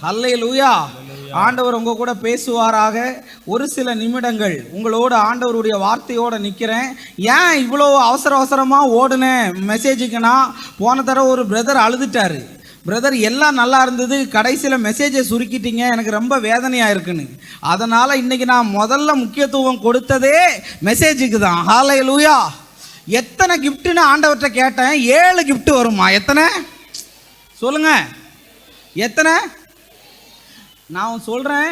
அல்லேலூயா. ஆண்டவர் உங்க கூட பேசுவாராக. ஒரு சில நிமிடங்கள் உங்களோட ஆண்டவருடைய வார்த்தையோட நிற்கிறேன். ஏன் இவ்வளோ அவசரமாக ஓடுனேன் மெசேஜுக்குன்னா, போன தடவை ஒரு பிரதர் அழுதுட்டாரு. பிரதர் எல்லாம் நல்லா இருந்தது, கடைசியில் மெசேஜை சுருக்கிட்டீங்க, எனக்கு ரொம்ப வேதனையாக இருக்குன்னு. அதனால் இன்றைக்கி நான் முதல்ல முக்கியத்துவம் கொடுத்ததே மெசேஜுக்கு தான். ஹல்லேலூயா. எத்தனை கிஃப்ட்டுன்னு ஆண்டவர்கிட்ட கேட்டேன். 7 கிஃப்ட் வருமா? எத்தனை சொல்லுங்க, எத்தனை? நான் சொல்கிறேன்,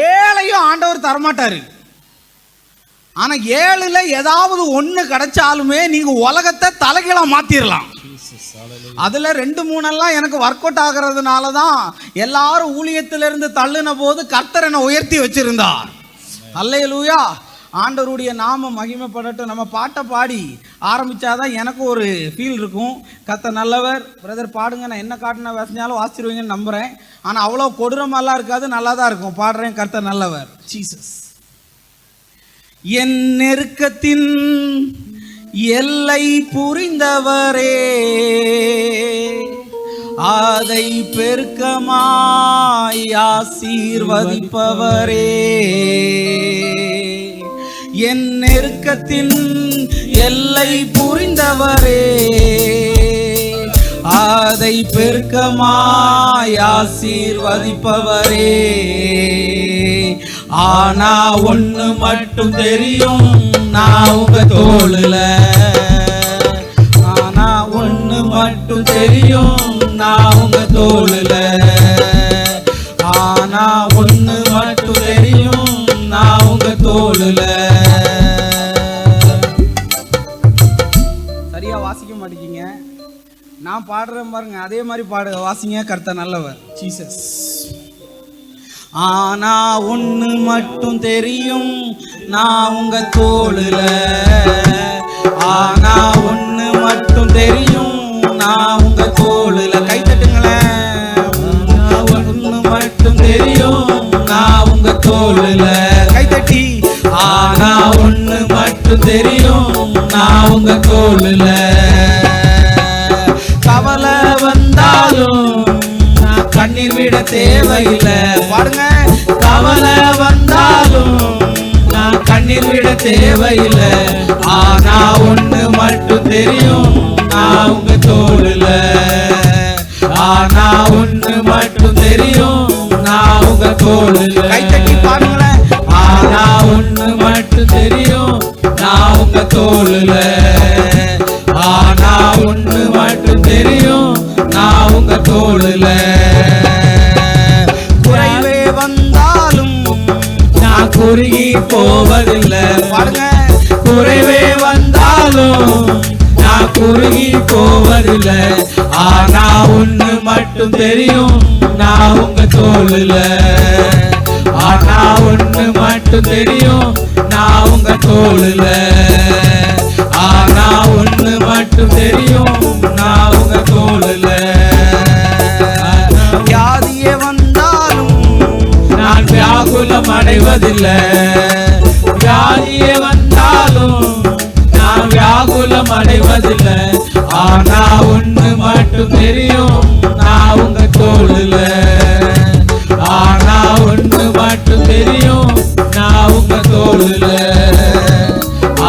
7ஐயும் ஆண்டவர் தரமாட்டார். ஆனால் 7ல் ஏதாவது ஒன்று கிடைச்சாலுமே நீங்கள் உலகத்தை தலைகீழாக மாற்றிடலாம். அதில் 2-3 எனக்கு ஒர்க் அவுட் ஆகிறதுனால தான் எல்லாரும் ஊழியத்திலிருந்து தள்ளின போது கர்த்தர் என்னை உயர்த்தி வச்சிருந்தார். அல்லேலூயா. ஆண்டவருடைய நாம மகிமைப்படட்டும். நம்ம பாட்டை பாடி ஆரம்பித்தாதான் எனக்கு ஒரு ஃபீல் இருக்கும். கர்த்தர் நல்லவர். பிரதர் பாடுங்க, நான் என்ன காட்டின வசஞ்சாலும் வாசிடுவீங்கன்னு நம்புகிறேன். ஆனால் அவ்வளோ கொடூரமெல்லாம் இருக்காது, நல்லா தான் இருக்கும். பாடுறேன், கர்த்தர் நல்லவர். ஜீசஸ். என் நெருக்கத்தின் எல்லை புரிந்தவரே, அதை பெருக்கமாய் ஆசீர்வதிப்பவரே, என் நெருக்கத்தின் எல்லை புரிந்தவரே, அதை பெருக்கமாய் ஆசீர்வதிப்பவரே. ஆனா ஒண்ணு மட்டும் தெரியும், நான் உங்க தோளுல. ஆனா ஒண்ணு மட்டும் தெரியும், நான் உங்க தோளுல. ஆனா ஒண்ணு மட்டும் தெரியும், நான் உங்க தோளுல. சரியா வாசிக்க மாட்டேங்க. நான் பாடுறேன் பாருங்க, அதே மாதிரி பாடுங்க, வாசிங்க. கர்த்தர் நல்லவர். ஜீசஸ். ஆனா ஒண்ணு மட்டும் தெரியும், நான் உங்க தோளுல. ஆனா ஒண்ணு மட்டும் தெரியும், நான் உங்க தோளுல. கை தட்டுங்களேன். ஒண்ணு மட்டும் தெரியும், நான் உங்க தோளுல. கை தட்டி. ஆனா ஒண்ணு மட்டும் தெரியும், நான் உங்க தோளுல. கவலை வந்தாலும் கண்ணீர் விட தேவையில்லை. பாடுங்க. கவலை வந்தாலும் நான் கண்ணீர் விட தேவையில்லை. ஆனா ஒண்ணு மட்டும் தெரியும், நான் உங்க தோளுல. ஆனா ஒண்ணு மட்டும் தெரியும், நான் உங்க தோளுல. கை தட்டி பாடுங்களேன். ஆனா ஒண்ணு மட்டும் தெரியும், நான் உங்க தோளுல. ஆனா ஒண்ணு மட்டும் தெரியும், நான் உங்க தோளுல. குறைவே வந்தாலும் நான் குறுகி போவதில்லை. பாருங்க. குறைவே வந்தாலும் நான் குறுகி போவதில்லை. ஆனா ஒண்ணு மட்டும் தெரியும், நான் உங்க தோளுல. ஆனா ஒண்ணு மட்டும் தெரியும், நான் உங்க தோளுல. ஆனா ஒண்ணு மட்டும் தெரியும், நான் உங்க தோளுல. வியாதியே வந்தாலும் நான் வியாகுலம் அடைவதில்லை. வியாதியே வந்தாலும் நான் வியாகுலம் அடைவதில்லை. ஆனா ஒண்ணு மட்டும் தெரியும், நான் உங்க தோளுல. ஆனா ஒண்ணு மட்டும் தெரியும், நான் உங்க தோளுல.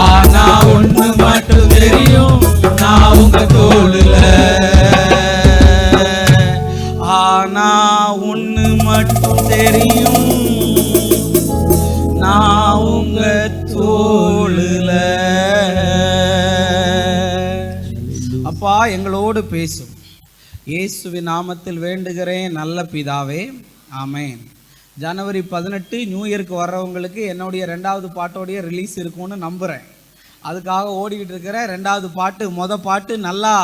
ஆனா ஒண்ணு மட்டும் தெரியும், நான் உங்க தோளுல. ஆனா ஒண்ணு மட்டும் தெரியும், நான் உங்க தோளுல. அப்பா எங்களோடு பேசும். இயேசுவின் நாமத்தில் வேண்டுகிறேன் நல்ல பிதாவே, ஆமென். ஜனவரி 18 நியூ இயருக்கு வர்றவங்களுக்கு என்னுடைய 2வது பாட்டோடைய ரிலீஸ் இருக்கும்னு நம்புகிறேன். அதுக்காக ஓடிக்கிட்டு இருக்கிற 2வது பாட்டு. மொதல் பாட்டு நல்லா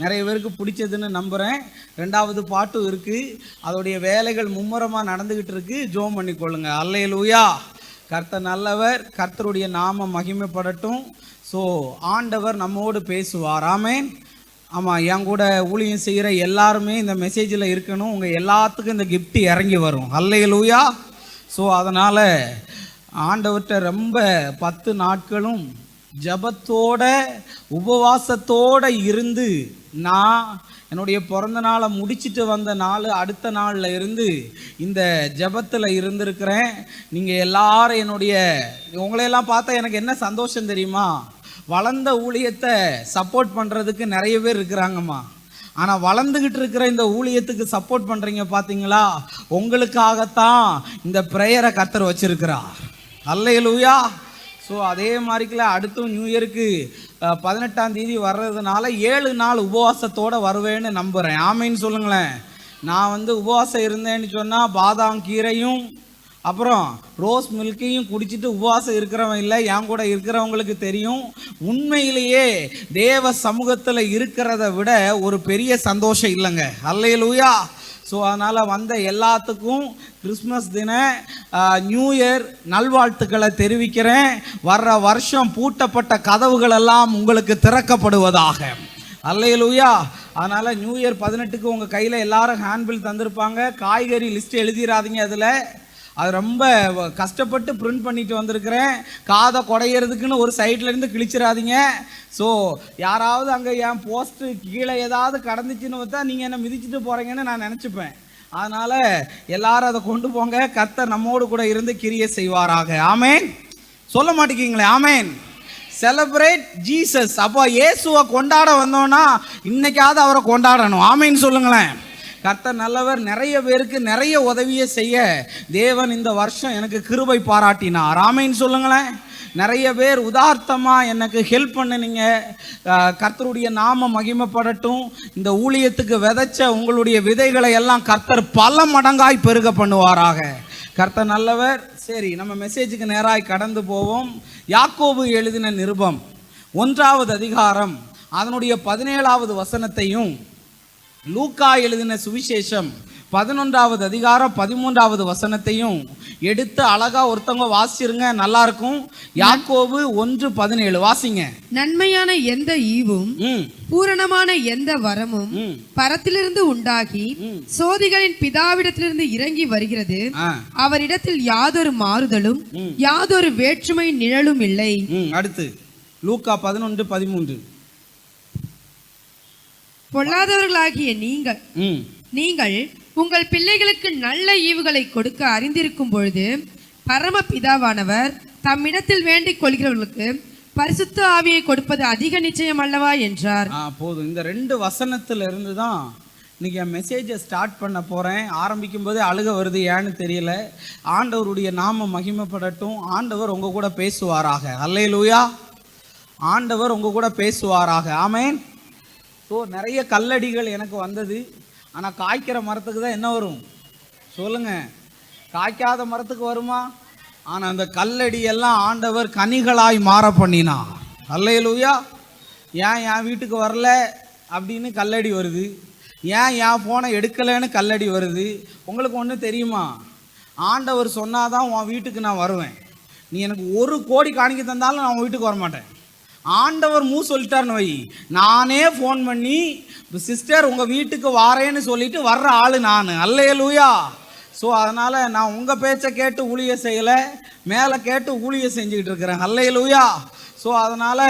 நிறைய பேருக்கு பிடிச்சதுன்னு நம்புகிறேன். 2வது பாட்டும் இருக்குது. அதோடைய வேலைகள் மும்முரமாக நடந்துக்கிட்டு இருக்கு. ஜோம் பண்ணிக்கொள்ளுங்க. அல்லேலூயா. கர்த்தர் நல்லவர். கர்த்தருடைய நாமம் மகிமைப்படட்டும். ஸோ ஆண்டவர் நம்மோடு பேசுவார். ஆமென். ஆமாம், என் கூட ஊழியம் செய்கிற எல்லாருமே இந்த மெசேஜில் இருக்கணும். உங்கள் எல்லாத்துக்கும் இந்த கிஃப்ட் இறங்கி வரும். அல்லேலூயா. ஸோ அதனால் ஆண்டவர்கிட்ட ரொம்ப 10 நாட்களும் ஜபத்தோட உபவாசத்தோடு இருந்து நான் என்னுடைய பிறந்த நாளை முடிச்சிட்டு வந்த நாள் அடுத்த நாளில் இருந்து இந்த ஜெபத்தில் இருந்திருக்கிறேன். நீங்கள் எல்லாரும் உங்களையெல்லாம் பார்த்தா எனக்கு என்ன சந்தோஷம் தெரியுமா? வளர்ந்த ஊழியத்தை சப்போர்ட் பண்ணுறதுக்கு நிறைய பேர் இருக்கிறாங்கம்மா. ஆனால் வளர்ந்துக்கிட்டு இருக்கிற இந்த ஊழியத்துக்கு சப்போர்ட் பண்ணுறீங்க பார்த்தீங்களா? உங்களுக்காகத்தான் இந்த ப்ரேயரை கர்த்தர் வச்சிருக்கிறார். அல்லேலூயா. ஸோ அதே மாதிரிக்குள்ள அடுத்தும் நியூ இயருக்கு 18ஆம் தேதி வர்றதுனால 7 நாள் உபவாசத்தோடு வருவேன்னு நம்புகிறேன். ஆமைன்னு சொல்லுங்களேன். நான் உபவாசம் இருந்தேன்னு சொன்னால் பாதாம் கீரையும் அப்புறம் ரோஸ் மில்க்கையும் குடிச்சிட்டு உபவாசம் இருக்கிறவன் இல்லை. என் கூட இருக்கிறவங்களுக்கு தெரியும். உண்மையிலேயே தேவ சமூகத்தில் இருக்கிறத விட ஒரு பெரிய சந்தோஷம் இல்லைங்க. அல்லேலூயா. ஸோ அதனால் வந்த எல்லாத்துக்கும் கிறிஸ்மஸ் தின நியூ இயர் நல்வாழ்த்துக்களை தெரிவிக்கிறேன். வர்ற வருஷம் பூட்டப்பட்ட கதவுகள் எல்லாம் உங்களுக்கு திறக்கப்படுவதாக. அல்லேலூயா. அதனால் நியூ இயர் 18க்கு உங்கள் கையில் எல்லாரும் ஹேண்ட்பில் தந்திருப்பாங்க. காய்கறி லிஸ்ட்டு எழுதிடாதீங்க. அதில் அது ரொம்ப கஷ்டப்பட்டு பிரிண்ட் பண்ணிட்டு வந்திருக்கிறேன். காதை குடையிறதுக்குன்னு ஒரு சைட்லேருந்து கிழிச்சிடாதீங்க. ஸோ யாராவது அங்கே என் போஸ்ட்டு கீழே ஏதாவது கடந்துச்சுன்னு பார்த்தா நீங்கள் என்ன மிதிச்சுட்டு போகிறீங்கன்னு நான் நினச்சிப்பேன். அதனால் எல்லாரும் அதை கொண்டு போங்க. கர்த்தர் நம்மோடு கூட இருந்து கிரியை செய்வாராக. ஆமேன். சொல்ல மாட்டேங்கிங்களே ஆமேன். Celebrate Jesus. அப்போ இயேசுவை கொண்டாட வந்தோன்னா இன்னைக்காவது அவரை கொண்டாடணும். ஆமேன்னு சொல்லுங்களேன். கர்த்தர் நல்லவர். நிறைய பேருக்கு நிறைய உதவியை செய்ய தேவன் இந்த வருஷம் எனக்கு கிருபை பாராட்டினார். ஆமேன்னு சொல்லுங்களேன். நிறைய பேர் உதார்த்தமாக எனக்கு ஹெல்ப் பண்ணுனீங்க. கர்த்தருடைய நாம மகிமைப்படட்டும். இந்த ஊழியத்துக்கு விதைச்ச உங்களுடைய விதைகளை எல்லாம் கர்த்தர் பல மடங்காய் பெருக பண்ணுவாராக. கர்த்தர் நல்லவர். சரி, நம்ம மெசேஜுக்கு நேராய் கடந்து போவோம். யாக்கோபு எழுதின நிருபம் 1வது அதிகாரம் அதனுடைய 17வது வசனத்தையும், லூக்கா எழுதின சுவிசேஷம் 11வது அதிகாரம் 13வது வசனத்தையும் எடுத்து அழகா ஒருத்தவங்க வாசிருங்க, நல்லா இருக்கும். யாக்கோபு 1:17 வாசிங்க. நன்மையான எந்த ஈவும் பூரணமான எந்த வரமும் பரத்திலிருந்து உண்டாகி சோதிகளின் பிதாவிடத்திலிருந்து இறங்கி வருகிறது. அவரிடத்தில் யாதொரு மாறுதலும் யாதொரு வேற்றுமை நிழலும் இல்லை. அடுத்து லூக்கா 11:13. பொல்லாதவர்களாகிய நீங்கள் உங்கள் பிள்ளைகளுக்கு நல்ல ஈவுகளை கொடுக்க அறிந்திருக்கும் பொழுது பரமபிதாவானவர் தம்மிடத்தில் வேண்டிக் கொள்கிறவர்களுக்கு பரிசுத்த ஆவியை கொடுப்பது அதிக நிச்சயம் அல்லவா என்றார். போதும். இந்த 2 வசனத்துல இருந்து தான் இன்னைக்கு என் மெசேஜை ஸ்டார்ட் பண்ண போறேன். ஆரம்பிக்கும் போதே அழுக வருது, ஏன்னு தெரியல. ஆண்டவருடைய நாம மகிமைப்படட்டும். ஆண்டவர் உங்க கூட பேசுவாராக. அல்லேலூயா. ஆண்டவர் உங்க கூட பேசுவாராக. ஆமேன். ஸோ நிறைய கல்லடிகள் எனக்கு வந்தது. ஆனால் காய்க்கிற மரத்துக்கு தான் என்ன வரும் சொல்லுங்க? காய்க்காத மரத்துக்கு வருமா? ஆனால் அந்த கல்லடியெல்லாம் ஆண்டவர் கனிகளாய் மாற பண்ணினார். அல்லேலூயா. ஏன் என் வீட்டுக்கு வரல அப்படின்னு கல்லடி வருது, ஏன் என் ஃபோனை எடுக்கலைன்னு கல்லடி வருது. உங்களுக்கு ஒன்று தெரியுமா? ஆண்டவர் சொன்னாதான் உன் வீட்டுக்கு நான் வருவேன். நீ எனக்கு 1 கோடி காணிக்க தந்தாலும் நான் உன் வீட்டுக்கு வரமாட்டேன். ஆண்டவர் சொல்லிட்டாருன்னு வை, நானே ஃபோன் பண்ணி சிஸ்டர் உங்கள் வீட்டுக்கு வாரேன்னு சொல்லிட்டு வர்ற ஆள் நான். அல்லேலூயா. ஸோ அதனால் நான் உங்கள் பேச்சை கேட்டு ஊழியம் செய்யலை, மேலே கேட்டு ஊழியம் செஞ்சுக்கிட்டு இருக்கிறேன். அல்லேலூயா. ஸோ அதனால்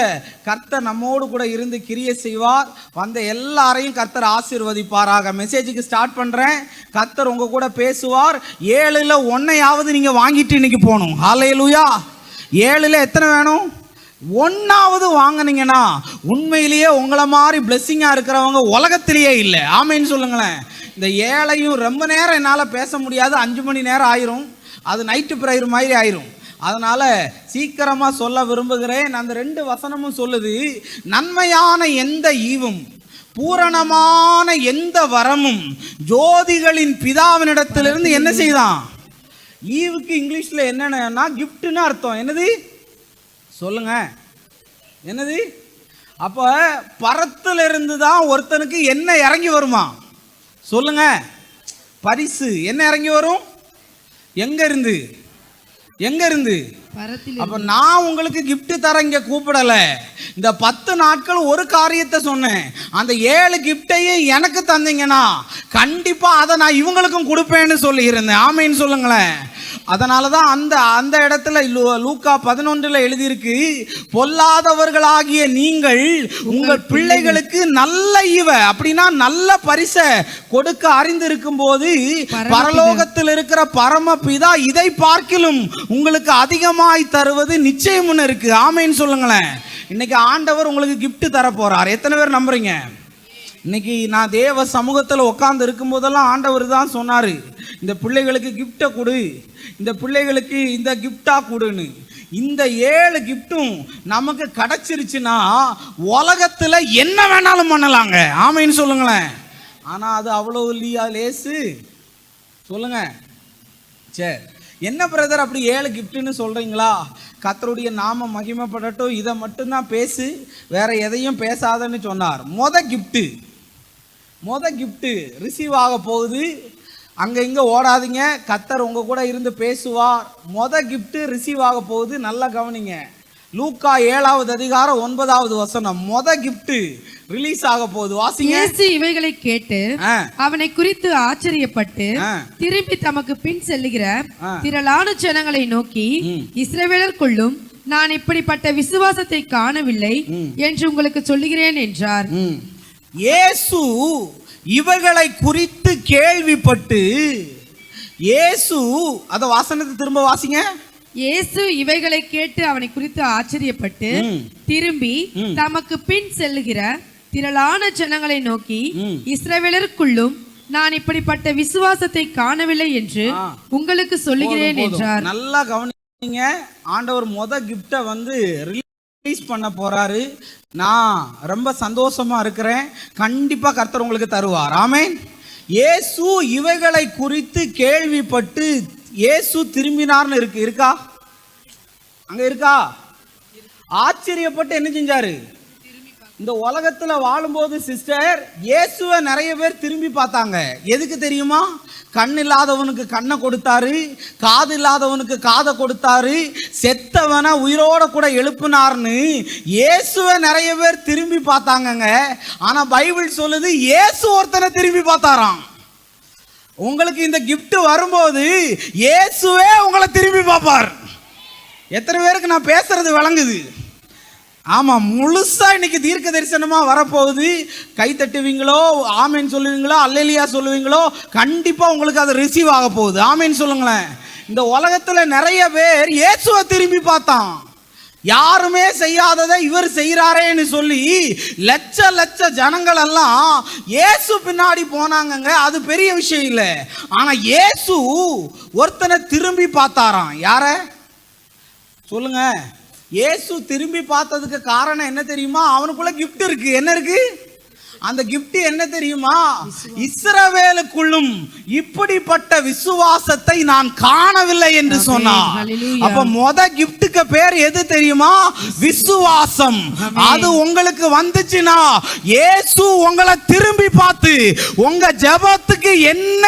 கர்த்தர் நம்மோடு கூட இருந்து கிரியை செய்வார். வந்த எல்லாரையும் கர்த்தர் ஆசீர்வதிப்பாராக. மெசேஜுக்கு ஸ்டார்ட் பண்ணுறேன். கர்த்தர் உங்கள் கூட பேசுவார். 7ல் 1 நீங்கள் வாங்கிட்டு இன்னைக்கு போகணும். அல்லேலூயா. 7ல் எத்தனை வேணும்? 1 வாங்கினீங்கன்னா உண்மையிலேயே உங்களை மாதிரி பிளெஸ்ஸிங்காக இருக்கிறவங்க உலகத்திலேயே இல்லை. ஆமைன்னு சொல்லுங்களேன். இந்த 7ஐயும் ரொம்ப நேரம் என்னால் பேச முடியாது. 5 மணி நேரம் ஆயிரும். அது நைட்டு ப்ரேயர் மாதிரி ஆயிரும். அதனால் சீக்கிரமாக சொல்ல விரும்புகிறேன். அந்த 2 வசனமும் சொல்லுது, நன்மையான எந்த ஈவும் பூரணமான எந்த வரமும் ஜோதிகளின் பிதாவினிடத்திலிருந்து என்ன செய்தான்? ஈவுக்கு இங்கிலீஷில் என்னன்னா கிஃப்ட்னு அர்த்தம். என்னது சொல்லுங்க? என்னது? அப்போ பரத்துல இருந்து தான் ஒருத்தனுக்கு என்ன இறங்கி வருமா சொல்லுங்க? பரிசு என்ன இறங்கி வரும்? எங்க இருந்து? அப்ப நான் உங்களுக்கு கிஃப்ட் தர இங்க கூப்பிடல. இந்த 10 நாட்கள் ஒரு காரியத்தை சொன்னேன். அந்த 7 கிஃப்டையும் எனக்கு தந்தீங்கன்னா கண்டிப்பா அதை நான் இவங்களுக்கும் கொடுப்பேன்னு சொல்லி இருந்தேன். ஆமைன்னு சொல்லுங்களேன். அதனாலதான் அந்த இடத்துல லூக்கா 11 எழுதியிருக்கு, பொல்லாதவர்களாகிய நீங்கள் உங்கள் பிள்ளைகளுக்கு நல்ல அப்படின்னா நல்ல பரிசை கொடுக்க அறிந்திருக்கும் போது பரலோகத்தில் இருக்கிற பரமபிதா இதை பார்க்கிலும் உங்களுக்கு அதிகமாய் தருவது நிச்சயம் இருக்கு. ஆமேன்னு சொல்லுங்களேன். இன்னைக்கு ஆண்டவர் உங்களுக்கு கிஃப்ட் தர போறார். எத்தனை பேர் நம்புறீங்க? இன்னைக்கு நான் தேவ சமூகத்தில் உட்கார்ந்து இருக்கும் போதெல்லாம் ஆண்டவர் தான் சொன்னார், இந்த பிள்ளைகளுக்கு கிஃப்டை கொடு, இந்த பிள்ளைகளுக்கு இந்த கிஃப்டா கொடுன்னு. இந்த 7 கிஃப்டும் நமக்கு கிடைச்சிருச்சுன்னா உலகத்தில் என்ன வேணாலும் பண்ணலாங்க. ஆமைன்னு சொல்லுங்களேன். ஆனால் அது அவ்வளோ இல்லையா லேசு? சொல்லுங்க. சரி, என்ன பிரதர் அப்படி 7 கிஃப்ட்னு சொல்கிறீங்களா? கர்த்தருடைய நாம மகிமைப்படட்டும், இதை மட்டும்தான் பேசு, வேற எதையும் பேசாதன்னு சொன்னார். மொத கிஃப்ட்டு ரிசீவ் ஆக போகுது. அங்கே இங்கே ஓடாதீங்க, கர்த்தர் உங்கள் கூட இருந்து பேசுவார். மொத கிஃப்ட்டு ரிசீவ் ஆக போகுது. நல்லா கவனிங்க. லூக்கா 7வது அதிகாரம் 9வது வசனம். மொத கிஃப்ட் ரிலீஸ் ஆக போகுது. வாசிங்க. இயேசு இவைகளை கேட்டு அவனை குறித்து ஆச்சரியப்பட்டு திரும்பி தமக்கு பின் செல்லுகிற திரளான ஜனங்களை நோக்கி, இஸ்ரவேலருக்குள்ளும் நான் இப்படிப்பட்ட விசுவாசத்தை காணவில்லை என்று உங்களுக்கு சொல்லுகிறேன் என்றார். இயேசு இவைகளை குறித்து கேள்விப்பட்டு, இயேசு அத வாசனத்தை திரும்ப வாசிங்க. இயேசு இவைகளை கேட்டு அவனை குறித்து ஆச்சரியப்பட்டு திரும்பி தமக்கு பின் செல்லுகிற திரளான ஜனங்களை நோக்கி, இஸ்ரவேலருக்குள்ளும் நான் இப்படிப்பட்ட விசுவாசத்தை காணவில்லை என்று உங்களுக்கு சொல்லுகிறேன் என்றார். நல்லா கவனிங்க. ஆண்டவர் மொத கிஃப்டை ரிலீஸ் பண்ண போறாரு. நான் ரொம்ப சந்தோஷமா இருக்கிறேன். கண்டிப்பா கர்த்தர் உங்களுக்கு தருவார். ஆமென். இயேசு இவைகளை குறித்து கேள்விப்பட்டு இயேசு திரும்பினார்னு இருக்கா? அங்க இருக்கா? ஆச்சரியப்பட்டு என்ன செஞ்சாரு? இந்த உலகத்துல வாழும்போது சிஸ்டர், இயேசுவை நிறைய பேர் திரும்பி பார்த்தாங்க. எதுக்கு தெரியுமா? கண் இல்லாதவனுக்கு கண்ணை கொடுத்தாரு, காது இல்லாதவனுக்கு காதை கொடுத்தாரு, செத்தவனை உயிரோட கூட எழுப்பினார்னு இயேசுவை நிறைய பேர் திரும்பி பார்த்தாங்கங்க. ஆனா பைபிள் சொல்லுது, இயேசு ஒருத்தனை திரும்பி பார்த்தாராம். உங்களுக்கு இந்த கிஃப்ட் வரும்போது இயேசுவே உங்களை திரும்பி பார்ப்பார். எத்தனை பேருக்கு நான் பேசுறது விளங்குது? ஆமாம், முழுசா இன்னைக்கு தீர்க்க தரிசனமா வரப்போகுது. கை தட்டுவீங்களோ, ஆமேன்னு சொல்லுவீங்களோ, அல்லேலியா சொல்லுவீங்களோ, கண்டிப்பா உங்களுக்கு அது ரிசீவ் ஆக போகுது. ஆமேன்னு சொல்லுங்களேன். இந்த உலகத்துல நிறைய பேர் இயேசுவை திரும்பி பார்த்தான். யாருமே செய்யாததை இவர் செய்யறாரேன்னு சொல்லி லட்ச ஜனங்கள் எல்லாம் இயேசு பின்னாடி போனாங்க. அது பெரிய விஷயம் இல்லை. ஆனா இயேசு ஒருத்தனை திரும்பி பார்த்தாராம். யார சொல்லுங்க? இயேசு திரும்பி பார்த்ததுக்கு காரணம் என்ன தெரியுமா? அவனுக்குள்ள கிஃப்ட் இருக்கு. என்ன இருக்கு? அந்த கிஃப்ட் என்ன தெரியுமா? இஸ்ரவேலுக்குள்ளும் இப்படிப்பட்ட விசுவாசத்தை நான் காணவில்லை என்று சொன்னார். அப்ப மொத கிஃப்ட்டுக்கு பேர் எது தெரியுமா? விசுவாசம். அது உங்களுக்கு வந்துச்சுன்னா இயேசு உங்களை திரும்பி பார்த்து உங்க ஜெபத்துக்கு என்ன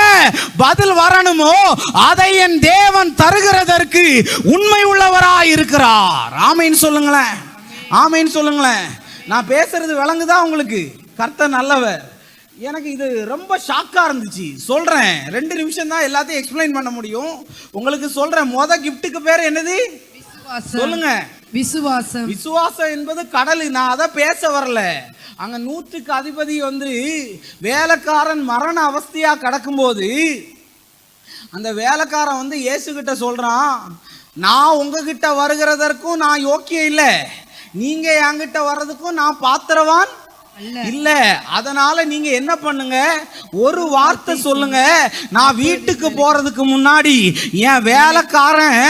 பதில் வரணுமோ அதை என் தேவன் தருகிறதற்கு உண்மை உள்ளவராய் இருக்கிறார். ஆமேன்னு சொல்லுங்களேன். ஆமேன்னு சொல்லுங்களேன். நான் பேசுறது விளங்குதா உங்களுக்கு? கர்த்தர் நல்லவர். எனக்கு இது ரொம்ப ஷாக்கா இருந்துச்சு. சொல்றேன், 2 நிமிஷம் தான் எல்லாத்தையும் எக்ஸ்பிளைன் பண்ண முடியும். உங்களுக்கு சொல்றேன். மொத கிஃப்ட்டுக்கு பேர் என்னது? சொல்லுங்க. விசுவாசம். விசுவாசம் என்பது கடல். நான் அதை பேச வரல. அங்க 100க்கு அதிபதி வேலைக்காரன் மரண அவஸ்தையா கிடக்கும்போது அந்த வேலைக்காரன் இயேசு கிட்ட சொல்றான், நான் உங்ககிட்ட வருகிறதற்கும் நான் யோக்கியம் இல்லை, நீங்க என்கிட்ட வர்றதுக்கும் நான் பாத்திரவான் இல்ல. அதனால நீங்க என்ன பண்ணுங்க, ஒரு வார்த்தை சொல்லுங்க, நான் வீட்டுக்கு போறதுக்கு முன்னாடி என் வேலைக்காரன்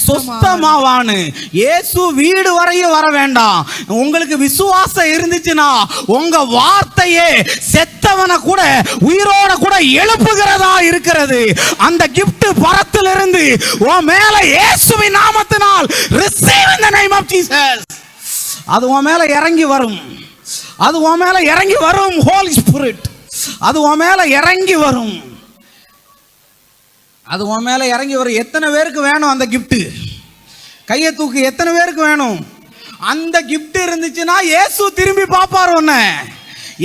சொஸ்தமாவான்னு. இயேசு வீடு வரையும் வர வேண்டாம். உங்களுக்கு விசுவாசம் இருந்துச்சுன்னா உங்க வார்த்தையே செத்தவனை கூட உயிரோட கூட எழுப்புகிறதா இருக்கிறது. அந்த கிஃப்ட் பரத்திலிருந்து உன் மேல இயேசுவின் நாமத்தினால் receive in the name of Jesus. அது உன் மேல இறங்கி வரும். அது உன் மேல இறங்கி வரும். ஹோலி ஸ்பிரிட் அது உன் மேல இறங்கி வரும். அது உன் மேல இறங்கி வரும். எத்தனை பேருக்கு வேணும் அந்த கிஃப்ட்? கையை தூக்கு. எத்தனை பேருக்கு வேணும்? அந்த கிஃப்ட் இருந்துச்சுன்னா இயேசு திரும்பி பார்ப்பார். உன்னை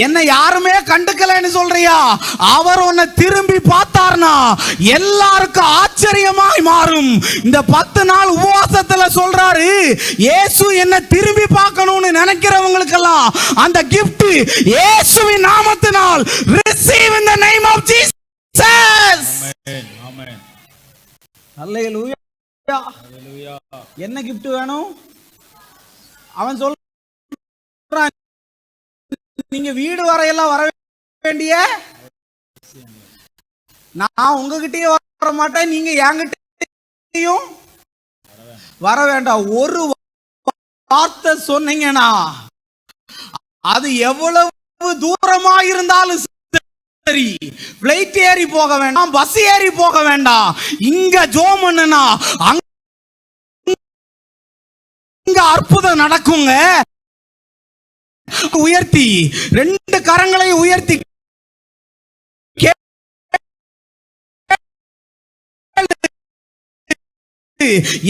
என்ன யாருமே கண்டுக்கலன்னு சொல்றியா? அவர் உன்னை திரும்பி பார்த்தார். சொன்னா எல்லாருக்கும் ஆச்சரியமாய் மாறும். இந்த 10 நாள் உபவாசத்துல சொல்றாரு, இயேசு என்ன திரும்பி பார்க்கணும்னு நினைக்கிறவங்களுக்கெல்லாம் அந்த gift இயேசுவின் நாமத்தினால் receive in the name of Jesus. ஆமென். அல்லேலூயா. என்ன gift வேணும்? அவன் சொல்றான், நீங்க வீடு வரையெல்லாம் வர வேண்டிய, நான் உங்ககிட்டயும் வர மாட்டேன், நீங்க என்கிட்டயும் வர வேண்டாம். ஒரு வார்த்தை சொன்னீங்கன்னா அது எவ்வளவு தூரமா இருந்தாலும் சரி, பிளைட் ஏறி போக வேண்டாம், பஸ் ஏறி போக வேண்டாம், இங்க ஜோம் பண்ணுனா அங்க அற்புதம் நடக்குங்க. உயர்த்தி 2 கரங்களை உயர்த்தி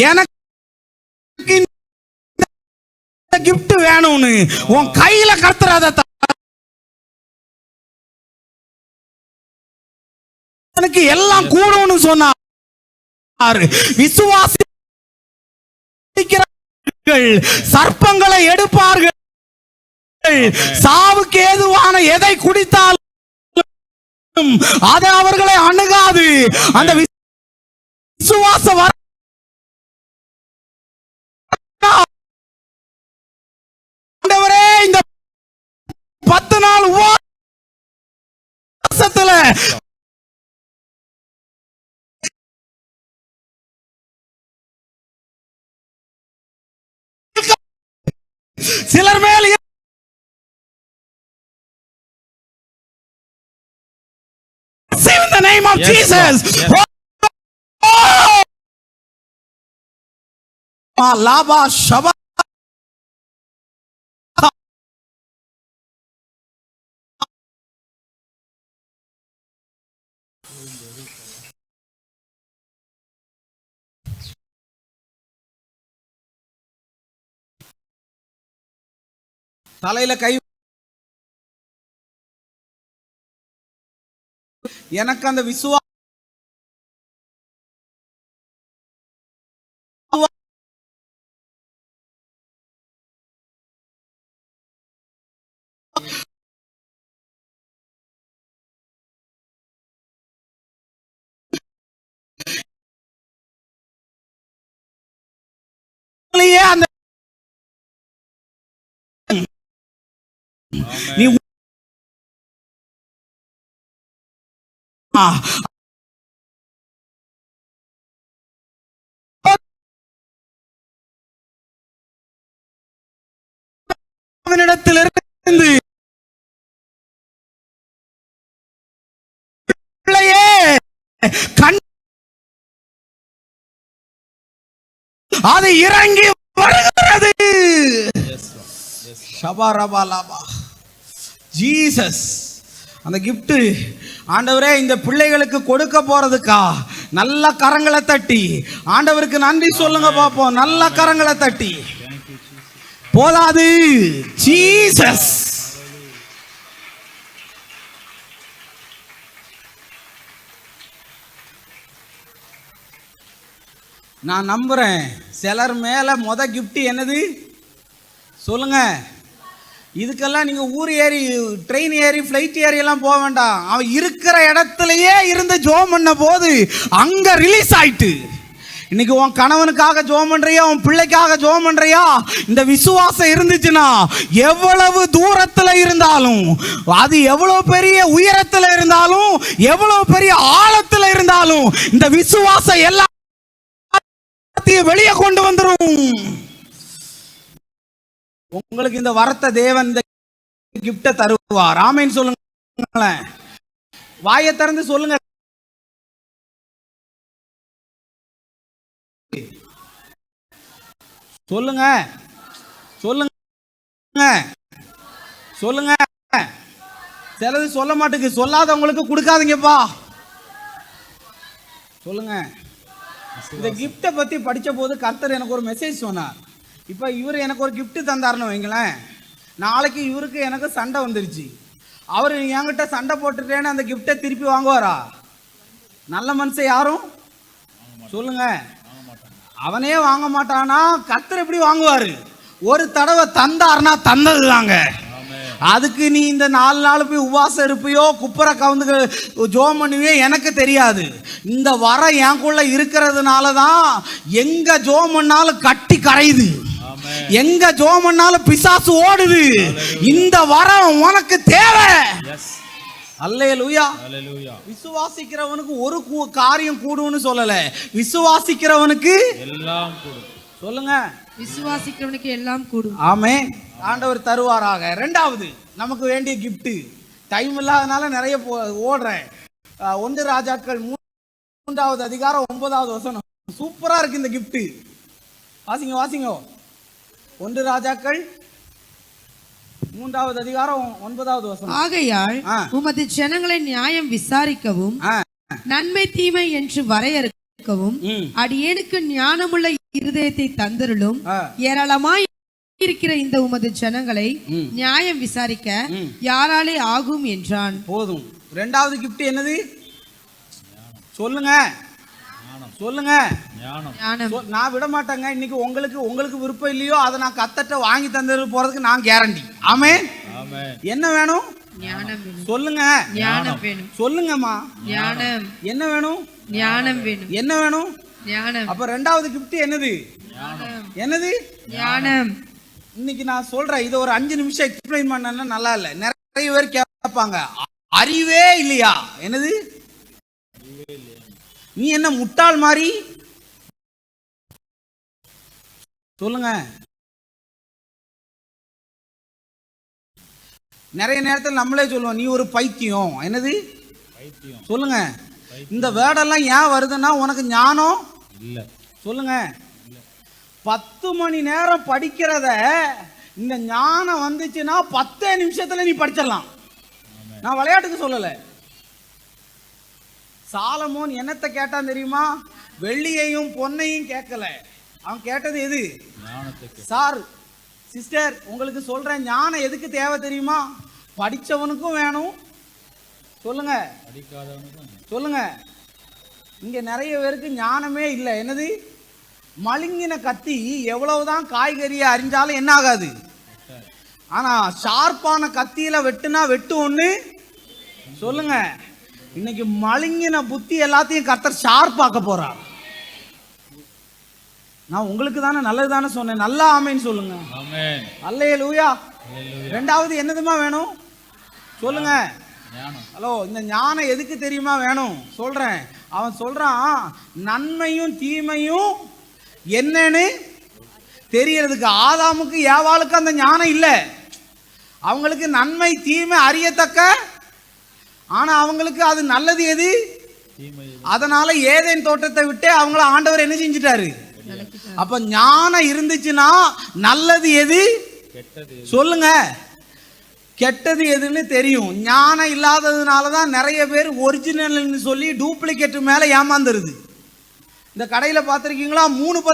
எனக்கு gift வேணும்னு உன் கையில கத்துறத எனக்கு எல்லாம் கூடும்னு சொன்னார். விசுவாசிக்கிறவர்கள் சர்ப்பங்களை எடுப்பார்கள், சாவுக்கு ஏதுவான எதை குடித்தாலும் அது அவர்களை அணுகாது. அந்த விசுவாச ஆண்டவரே, இந்த 10 நாள் உபவாசத்துல சிலர் மேல் in the name of Jesus. Laba Shaba தலையில கை, எனக்கு அந்த விசுவாச அந்த நீ அவனிடத்திலிருந்து பிள்ளையே அது இறங்கி வருகிறது. ஜீசஸ் அந்த gift ஆண்டவரே இந்த பிள்ளைகளுக்கு கொடுக்க போறதுக்கா நல்ல கரங்களை தட்டி ஆண்டவருக்கு நன்றி சொல்லுங்க பாப்போம். நல்ல கரங்களை தட்டி. போதாது, ஜீசஸ் நான் நம்புறேன் சிலர் மேல முத gift என்னது சொல்லுங்க. இதுக்கெல்லாம் நீங்க ஊர் ஏறி ட்ரெயின் ஏறி ஃப்ளைட் ஏறி எல்லாம் போக வேண்டாம். அவன் இருக்கிற இடத்துலயே இருந்து ஜோம் பண்ண போது அங்க ரிலீஸ் ஆயிட்டு. இன்னைக்கு உன் கணவனுக்காக ஜோம் பண்றியா, உன் பிள்ளைக்காக ஜோம் பண்றியா, இந்த விசுவாசம் இருந்துச்சுன்னா எவ்வளவு தூரத்துல இருந்தாலும், அது எவ்வளவு பெரிய உயரத்துல இருந்தாலும், எவ்வளவு பெரிய ஆழத்துல இருந்தாலும், இந்த விசுவாசம் எல்லாத்தையும் வெளியே கொண்டு வந்துரும். உங்களுக்கு இந்த வரத்தை தேவன் இந்த கிஃப்ட தருவார். ஆமென் சொல்லுங்களேன். வாயை திறந்து சொல்லுங்க. சொல்லுங்க சொல்லுங்க சொல்லுங்க. சிலது சொல்ல மாட்டேங்குது. சொல்லாதவங்களுக்கு கொடுக்காதீங்கப்பா. சொல்லுங்க. இந்த கிஃப்டை பத்தி படிச்ச போது கர்த்தர் எனக்கு ஒரு மெசேஜ் சொன்னார். இப்போ இவர் எனக்கு ஒரு கிஃப்ட் தந்தாருன்னு வைங்களேன், நாளைக்கு இவருக்கு எனக்கு சண்டை வந்துருச்சு. அவர் என்கிட்ட சண்டை போட்டுட்டேன்னு அந்த கிஃப்டை திருப்பி வாங்குவாரா? நல்ல மனுஷன் யாரும் சொல்லுங்க, அவனே வாங்க மாட்டானா? கர்த்தர் எப்படி வாங்குவாரு? ஒரு தடவை தந்தாருன்னா தந்தது தாங்க. அதுக்கு நீ இந்த 4 நாள் போய் உபவாசம் இருப்பியோ, குப்பரை கவுந்து ஜோம் பண்ணுவியோ எனக்கு தெரியாது. இந்த வரம் எனக்குள்ள இருக்கிறதுனால தான் எங்க ஜோம் பண்ணாலும் கட்டி கரையுது, எங்க ஜோம் பண்ணாலும் பிசாசு ஓடுது. இந்த வரம் உனக்கு தேவை. அல்லேலூயா. விசுவாசிக்கிறவனுக்கு ஒரு காரியம் கூடும்னு சொல்லல, விசுவாசிக்கிறவனுக்கு எல்லாம் கூடும். சொல்லுங்க, விசுவாசிக்கிறவனுக்கு எல்லாம் கூடும். ஆமென். ஆண்டவர் தருவாராக. ரெண்டாவது நமக்கு வேண்டிய கிஃப்ட். டைம் இல்லாதனால நிறைய ஓடுறேன். 1 ராஜாக்கள் 3வது அதிகாரம் 9வது வசனம். சூப்பரா இருக்கு இந்த கிஃப்ட். வாசிங்க வாசிங்க. 1 ராஜாக்கள் 3வது அதிகாரம் 9வது வசனம். ஆகையால் உமது ஜனங்களை நியாயம் விசாரிக்கவும் நன்மை தீமை என்று வரையறுக்கவும் அடியேனுக்கு ஞானமுள்ள இருதயத்தை தந்தருளும். ஏராளமாய் இருக்கிற இந்த உமது ஜனங்களை நியாயம் விசாரிக்க யாராலே ஆகும் என்றான். போதும். ரெண்டாவது கிஃப்ட் என்னது? சொல்லுங்க சொல்லுங்க. நான் விட மாட்டேங்க. இன்னைக்கு உங்களுக்கு விருப்பம் இல்லையோ அதை நான் கத்தட்ட வாங்கி தந்து போறதுக்கு நான் கேரண்டி. ஆமென். என்ன வேணும்? ஞானம் வேணும். சொல்லுங்க. ஞானம் வேணும். சொல்லுங்கம்மா. ஞானம். என்ன வேணும்? ஞானம் வேணும். என்ன வேணும்? ஞானம். அப்ப ரெண்டாவது கிஃப்ட் என்னது? என்னது? ஞானம். இன்னைக்கு நான் சொல்றேன், இதை ஒரு 5 நிமிஷம் எக்ஸ்பிளைன் பண்ணா நல்லா இல்ல. நிறைய பேர் கேட்பாங்க, அறிவே இல்லையா? என்னது? நீ என்ன முட்டாள் மாதிரி? சொல்லுங்க. நிறைய நேரத்தில் நம்மளே சொல்லுவோம், நீ ஒரு பைத்தியம். என்னது? சொல்லுங்க. இந்த வேர்டெல்லாம் ஏன் வருதுன்னா உனக்கு ஞானம் இல்ல. சொல்லுங்க. 10 மணி நேரம் படிக்கிறத இந்த ஞானம் வந்துச்சுன்னா 10 நிமிஷத்துல நீ படிச்சிடலாம். நான் விளையாட்டுக்கு சொல்லல. சாலமோன் என்னத்தை கேட்டான் தெரியுமா? வெள்ளியையும் பொன்னையும் கேட்கல. அவன் கேட்டது எது? சார் சிஸ்டர் உங்களுக்கு சொல்றேன், ஞானம் எதுக்கு தேவை தெரியுமா? படிச்சவனுக்கும் வேணும். சொல்லுங்க. சொல்லுங்க. இங்க நிறைய பேருக்கு ஞானமே இல்லை. என்னது? மழுங்கின கத்தி எவ்வளவுதான் காய்கறியை அறிஞ்சாலும் என்ன ஆகாது. ஆனா ஷார்ப்பான கத்தியில வெட்டுனா வெட்டு ஒண்ணு. சொல்லுங்க. இன்னைக்கு மழுங்கின புத்தி எல்லாத்தையும் கர்த்தர் ஷார்ப்பாக்க போறார். நான் உங்களுக்கு தானே நல்லது தானே சொன்னேன். நல்லா ஆமேன்னு சொல்லுங்க. அல்லேலூயா. ரெண்டாவது என்னதுமா வேணும்? சொல்லுங்க. ஹலோ, இந்த ஞானம் எதுக்கு தெரியுமா வேணும்? சொல்றேன். அவன் சொல்றான், நன்மையும் தீமையும் என்னன்னு தெரியறதுக்கு. ஆதாமுக்கு ஏவாளுக்கு அந்த ஞானம் இல்லை. அவங்களுக்கு நன்மை தீமை அறியத்தக்க, ஆனா அவங்களுக்கு அது நல்லது எது. அதனால ஏதேன் தோட்டத்தை விட்டு அவங்கள ஆண்டவர் என்ன செஞ்சிட்டாரு? அப்ப ஞானம் இருந்துச்சுன்னா நல்லது எது, சொல்லுங்க, கெட்டது எதுன்னு தெரியும். ஞானம் இல்லாததுனாலதான் நிறைய பேர் ஒரிஜினல்னு சொல்லி டூப்ளிகேட் மேல ஏமாந்துருது. இந்த கடையில் பார்த்துருக்கீங்களா? 3 ரூபா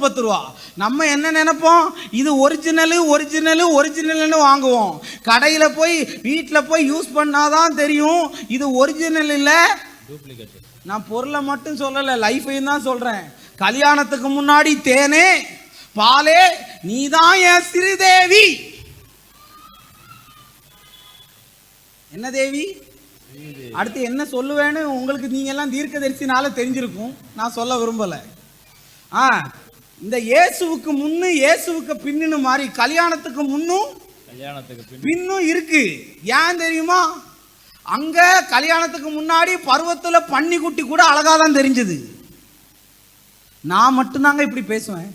10 ரூபா. நம்ம என்ன நினைப்போம்? இது ஒரிஜினல்னு வாங்குவோம். கடையில் போய் வீட்டில் போய் யூஸ் பண்ணாதான் தெரியும் இது ஒரிஜினல் இல்லை டூப்ளிகேட். நான் பொருளை மட்டும் சொல்லலை, லைஃபையும் தான் சொல்கிறேன். கல்யாணத்துக்கு முன்னாடி தேனே பாலே நீதான் என் சிறுதேவி. என்ன தேவி? அடுத்து என்ன சொல்லுவேன்னு உங்களுக்கு நீங்க எல்லாம் தீர்க்கதரிசினால தெரிஞ்சிருக்கும். நான் சொல்ல விரும்பல. இந்த இயேசுவுக்கு முன்னு இயேசுவுக்கு பின்னு மாதிரி கல்யாணத்துக்கு முன்னும் பின்னும் இருக்கு. ஏன் தெரியுமா? அங்க கல்யாணத்துக்கு முன்னாடி பருவத்துல பன்னிக்குட்டி கூட அழகாதான் தெரிஞ்சது. நான் மட்டும்தாங்க இப்படி பேசுவேன்.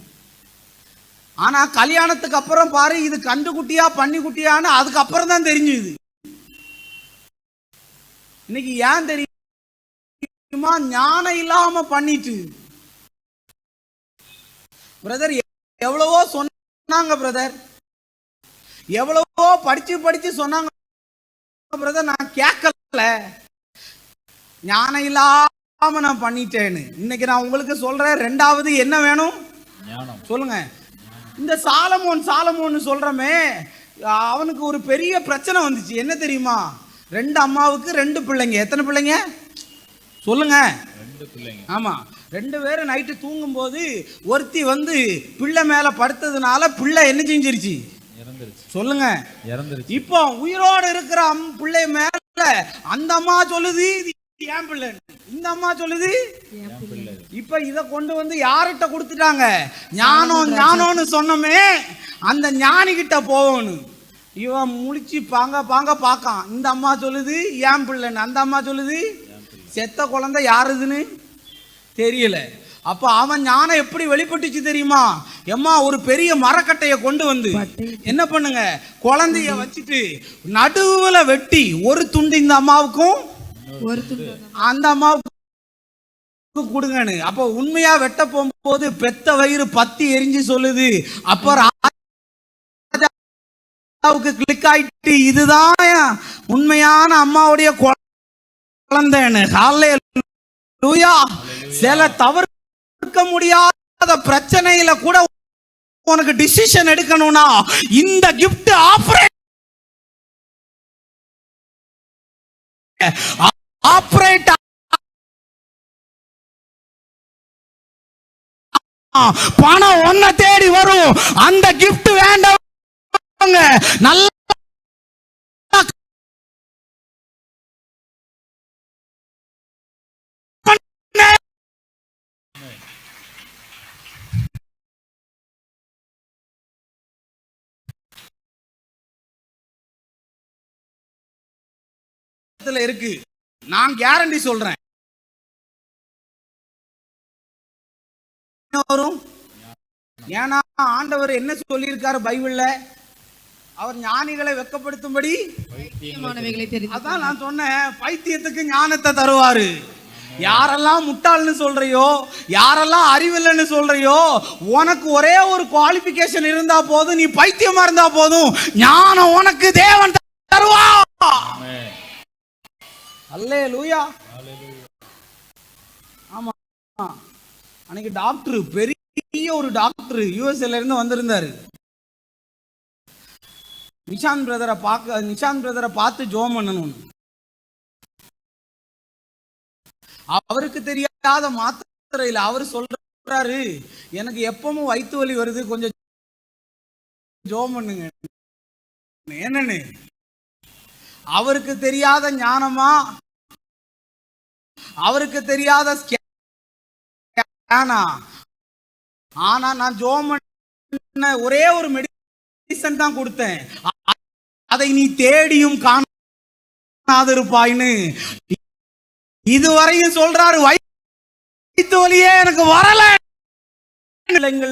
ஆனா கல்யாணத்துக்கு அப்புறம் பாரு, இது கண்டுக்குட்டியா பன்னிக்குட்டியான்னு அதுக்கப்புறம் தான் தெரிஞ்சுது. இன்னைக்கு ஏன் தெரியுமா? ஞானம் இல்லாம பண்ணிட்டு. பிரதர் எவ்வளவோ சொன்னாங்க, பிரதர் எவ்வளவோ படிச்சு சொன்னாங்க பிரதர், நான் கேட்கல. ஞானம் இல்லாம நான் பண்ணிட்டேன்னு. இன்னைக்கு நான் உங்களுக்கு சொல்றேன், ரெண்டாவது என்ன வேணும்? சொல்லுங்க. இந்த சாலமோன் சொல்றமே, அவனுக்கு ஒரு பெரிய பிரச்சனை வந்துச்சு. என்ன தெரியுமா? 2 அம்மாவுக்கு 2 பிள்ளைங்க. எத்தனை பிள்ளைங்க? சொல்லுங்க. ஆமா, 2 பேரும் நைட்டு தூங்கும்போது ஒருத்தி வந்து பிள்ளை மேல படுத்ததுனால பிள்ளை என்ன செஞ்சிருச்சு? சொல்லுங்க, இறந்துருச்சு. இப்போ உயிரோடு இருக்கிற பிள்ளை மேல அந்த அம்மா சொல்லுது ஏன் பிள்ளை, இந்த அம்மா சொல்லுது. இப்ப இத கொண்டு வந்து யார்கிட்ட கொடுத்துட்டாங்க? ஞானம்னு சொன்னமே அந்த ஞானி கிட்ட போகணும். இவன் முழிச்சு பாங்க பாக்கான். இந்த அம்மா சொல்லுது ஏன் பிள்ளைன்னு, அந்த அம்மா சொல்லுது செத்த குழந்தை யாருதுன்னு தெரியல. அப்ப அவன் ஞானம் எப்படி வெளிப்பட்டுச்சு தெரியுமா? எம்மா ஒரு பெரிய மரக்கட்டையை கொண்டு வந்து என்ன பண்ணுங்க, குழந்தைய வச்சுட்டு நடுவுல வெட்டி ஒரு துண்டு இந்த அம்மாவுக்கும் ஒரு துண்டு அந்த அம்மாவுக்கு கொடுங்கன்னு. அப்ப உண்மையா வெட்ட போகும்போது பெத்த வயிறு பத்தி எரிஞ்சு சொல்லுது. அப்ப ராஜாவுக்கு கிளிக் ஆயிட்டு இதுதான் உண்மையான அம்மாவுடைய குழந்தைன்னு. ஹல்லேலூயா. சில தவிர்க்க முடியாத பிரச்சனையில கூட உனக்கு டிசிஷன் எடுக்கணும்னா இந்த கிஃப்ட் ஆபரேட் பணம் ஒன்ன தேடி வரும். அந்த கிஃப்ட் வேண்டாம். நல்ல இருக்கு. நான் கேரண்டி சொல்றேன். ஏன்னா ஆண்டவர் என்ன சொல்லியிருக்காரு பைபிள்ல? அவர் ஞானிகளை வெட்கப்படுத்தும்படி அதான் நான் சொன்னேன், பைத்தியத்துக்கு ஞானத்தை தருவாரு. யாரெல்லாம் முட்டாள்னு சொல்றியோ, யாரெல்லாம் அறிவில்லைன்னு சொல்றியோ, உனக்கு ஒரே ஒரு குவாலிஃபிகேஷன் இருந்தா போதும், நீ பைத்தியமா இருந்தா போதும், ஞானம் உனக்கு தேவன் தருவா. அல்லேலூயா. ஆமா, அன்னைக்கு டாக்டர், பெரிய ஒரு டாக்டர் யுஎஸ்ல இருந்து வந்திருந்தாரு. நிஷாந்த் பிரதரை பார்த்து ஜோம் பண்ணணும். அவருக்கு தெரியாத மாத்திரையில் அவர் சொல்றாரு, எனக்கு எப்பவும் வயிற்று வலி வருது, கொஞ்சம் ஜோம் பண்ணுங்க. என்னன்னு அவருக்கு தெரியாத ஞானமா? அவருக்கு தெரியாத ஸ்கேனா? ஆனா நான் ஜோம் பண்ண ஒரே ஒரு மெடிசன் தான் கொடுத்தேன். அதை நீ தேடியும் காணாதிருப்பாய்ன்னு இதுவரையும் சொல்றாரு. வயிற்று வலியே எனக்கு வரல. இருந்து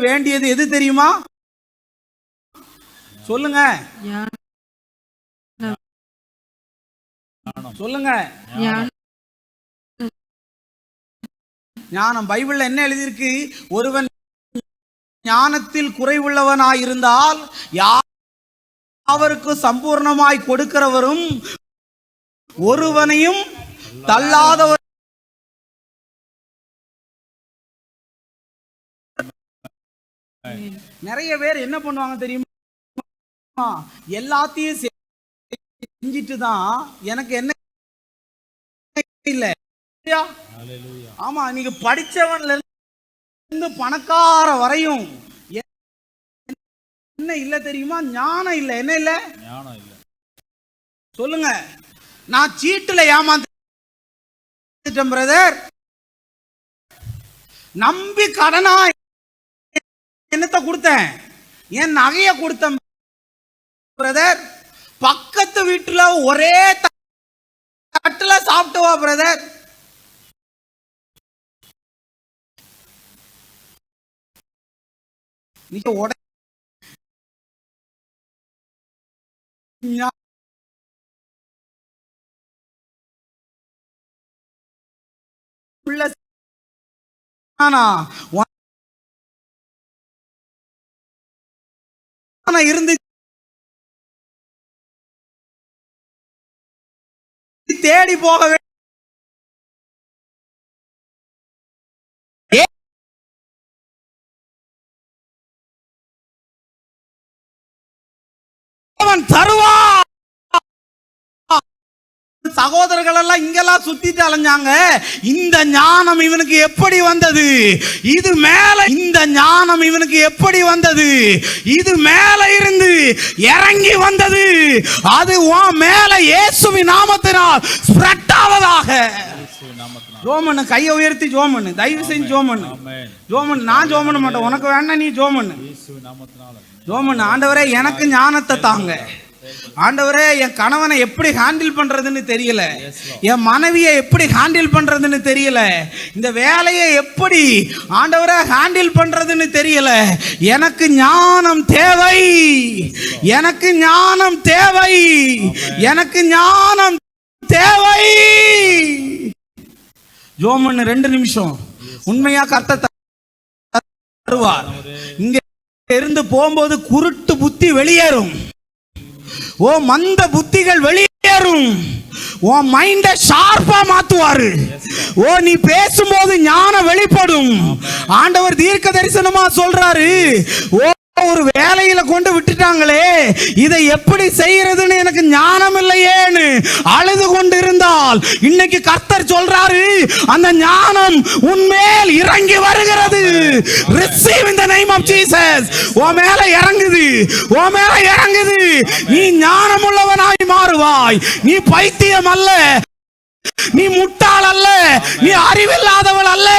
வேண்டியது எது தெரியுமா? சொல்லுங்க, சொல்லுங்க. ஞானம். பைபிள்ல என்ன எழுதியிருக்கு? ஒருவன் ஞானத்தில் குறைவுள்ளவனாயிருந்தால் யாவருக்கு சம்பூர்ணமாய் கொடுக்கிறவரும் ஒருவனையும் தள்ளாதவர். நிறைய பேர் என்ன பண்ணுவாங்க தெரியுமா? எல்லாத்தையும் செஞ்சிட்டு தான் எனக்கு என்ன இல்ல. ஆமா, நீங்க படிச்சவன்ல இருந்து பணக்கார வரையும் என்ன இல்ல தெரியுமா? ஞானம் இல்ல. என்ன இல்ல? ஞானம் இல்ல. சொல்லுங்க. நான் சீட்டுல ஏமாந்துட்டேன் பிரதர். நம்பி கடனா என்னத்தை கொடுத்தேன்? என் நகைய கொடுத்தேன் பிரதர். பக்கத்து வீட்டுல ஒரே தட்டுல சாப்பிட்டு வா பிரதர். நீங்க உடனே இருந்து தேடி போக தருவா. சகோதரர்கள் எல்லாம் இங்கெல்லாம் சுத்திட்டு அலைஞ்சாங்க. இந்த ஞானம் இவனுக்கு எப்படி வந்தது? இது மேல இந்த ஞானம் இவனுக்கு எப்படி வந்தது? இது மேல இருந்து இறங்கி வந்தது. அது உன் மேல இயேசுவின் நாமத்தினால் ஸ்ப்ரெட் ஆவதாக. ஜோமனு கையை உயர்த்தி ஜோமனு, தயவு செஞ்சு ஜோமனு, ஜோமன். நான் ஜோமன மாட்டேன், உனக்கு வேணா நீ ஜோமனு. ஜோமன், ஆண்டவரே எனக்கு ஞானத்தை தாங்க. ஆண்டவரே என் கணவனை எப்படி ஹேண்டில் பண்றதுன்னு தெரியல, என் மனைவியை எப்படி ஹேண்டில் பண்றதுன்னு தெரியல, இந்த வேலையை எப்படி ஆண்டவரே ஹேண்டில் பண்றதுன்னு தெரியல. எனக்கு ஞானம் தேவை, எனக்கு ஞானம் தேவை, எனக்கு ஞானம் தேவை. ஜோமன் 2 நிமிஷம் உண்மையா கர்த்தர் தருவார். இங்க இருந்து போகும்போது குருட்டு புத்தி வெளியேறும். ஓ மந்த புத்திகள் வெளியேறும். ஓ மைண்ட ஷார்ப்பா மாத்துவாரு. ஓ நீ பேசும்போது ஞானம் வெளிப்படும். ஆண்டவர் தீர்க்க தரிசனமா சொல்றாரு, ஓ ஒரு வேலையில கொண்டு விட்டுட்டாங்களே, இதை எப்படி செய்யறதுன்னு எனக்கு ஞானம் இல்லையேன்னு அழுது கொண்டு இருந்தால், இன்னைக்கு கர்த்தர் சொல்றாரு அந்த ஞானம் உன்மேல் இறங்கி வருகிறது. Receive in the name of Jesus. உன் மேல இறங்குது, உன் மேல இறங்குது. நீ ஞானம் உள்ளவனாய் மாறுவாய். நீ பைத்தியம் அல்ல, நீ முட்டாள் அல்ல, நீ அறிவில்லாதவள் அல்ல.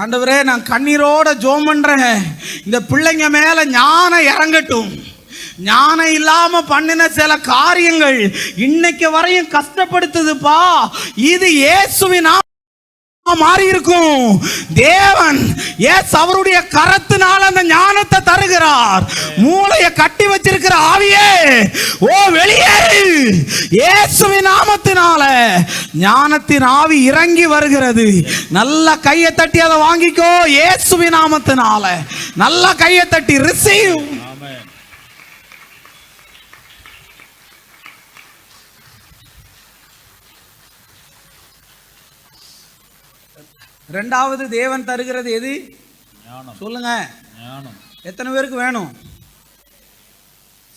ஆண்டவரே நான் கண்ணீரோட ஜெபம் பண்றேன், இந்த பிள்ளைங்க மேல ஞானம் இறங்கட்டும். ஞானம் இல்லாம பண்ணின சில காரியங்கள் இன்னைக்கு வரையும் கஷ்டப்படுத்துதுப்பா. இது இயேசுவின் மாறி இருக்கும். தேவன் அவருடைய கரத்தினால் அந்த ஞானத்தை தருகிறார். மூளையை கட்டி வச்சிருக்கிற ஆவியே ஓ வெளியேறு. இயேசுவின் நாமத்தினால ஞானத்தின் ஆவி இறங்கி வருகிறது. நல்ல கையை தட்டி அதை வாங்கிக்கோ. இயேசுவின் நாமத்தினால நல்ல கையை தட்டி ரிசீவ். ரெண்டாவது தேவன் தருகிறது எது? சொல்லுங்க. எத்தனை பேருக்கு வேணும்?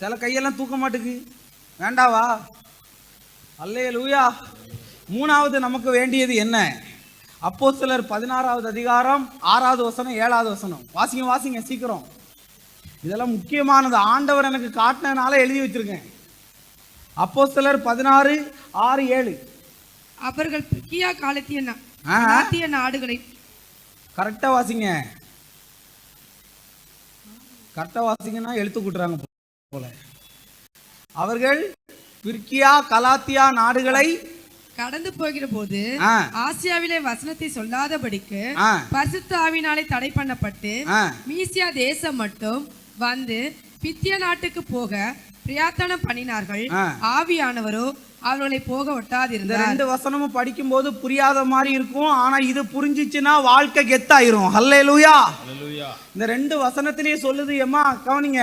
சில கையெல்லாம் தூக்க மாட்டுக்கு, வேண்டாவா? அல்லேலூயா. மூணாவது நமக்கு வேண்டியது என்ன? அப்போஸ்தலர் 16வது அதிகாரம் 6வது வசனம் 7வது வசனம். வாசிங்க வாசிங்க சீக்கிரம். இதெல்லாம் முக்கியமானது. ஆண்டவர் எனக்கு காட்டினால எழுதி வச்சிருக்கேன். அப்போஸ்தலர் 16:6-7. அவர்கள் பிரிக்கியா காலத்திய நாடுகளை கரெக்டா வாசிங்க. கரெக்டா வாசிங்கன்னா எழுத்து கூட்டுறாங்க போல. அவர்கள் பிரிக்கியா கலாத்தியா நாடுகளை கடந்து போகிற போது ஆசியாவிலே வசனத்தை சொல்லாதபடிக்கு பரிசுத்த ஆவியினாலே தடை பண்ணப்பட்டு மீசியா தேசம் மட்டும் வந்து பித்திய நாட்டுக்கு போக பிரயாத்தனம் பண்ணினார்கள். ஆவியானவரோ அவர்களை போக ஒட்டாதிருந்தார். 2 வசனமும் படிக்கும் போது புரியாத மாதிரி இருக்கும், ஆனா இது புரிஞ்சிச்சுன்னா வாழ்க்கை கெத்தாயிரும். ஹல்லேலூயா. இந்த 2 வசனத்திலேயே சொல்லுது. ஏம்மா கவனிங்க,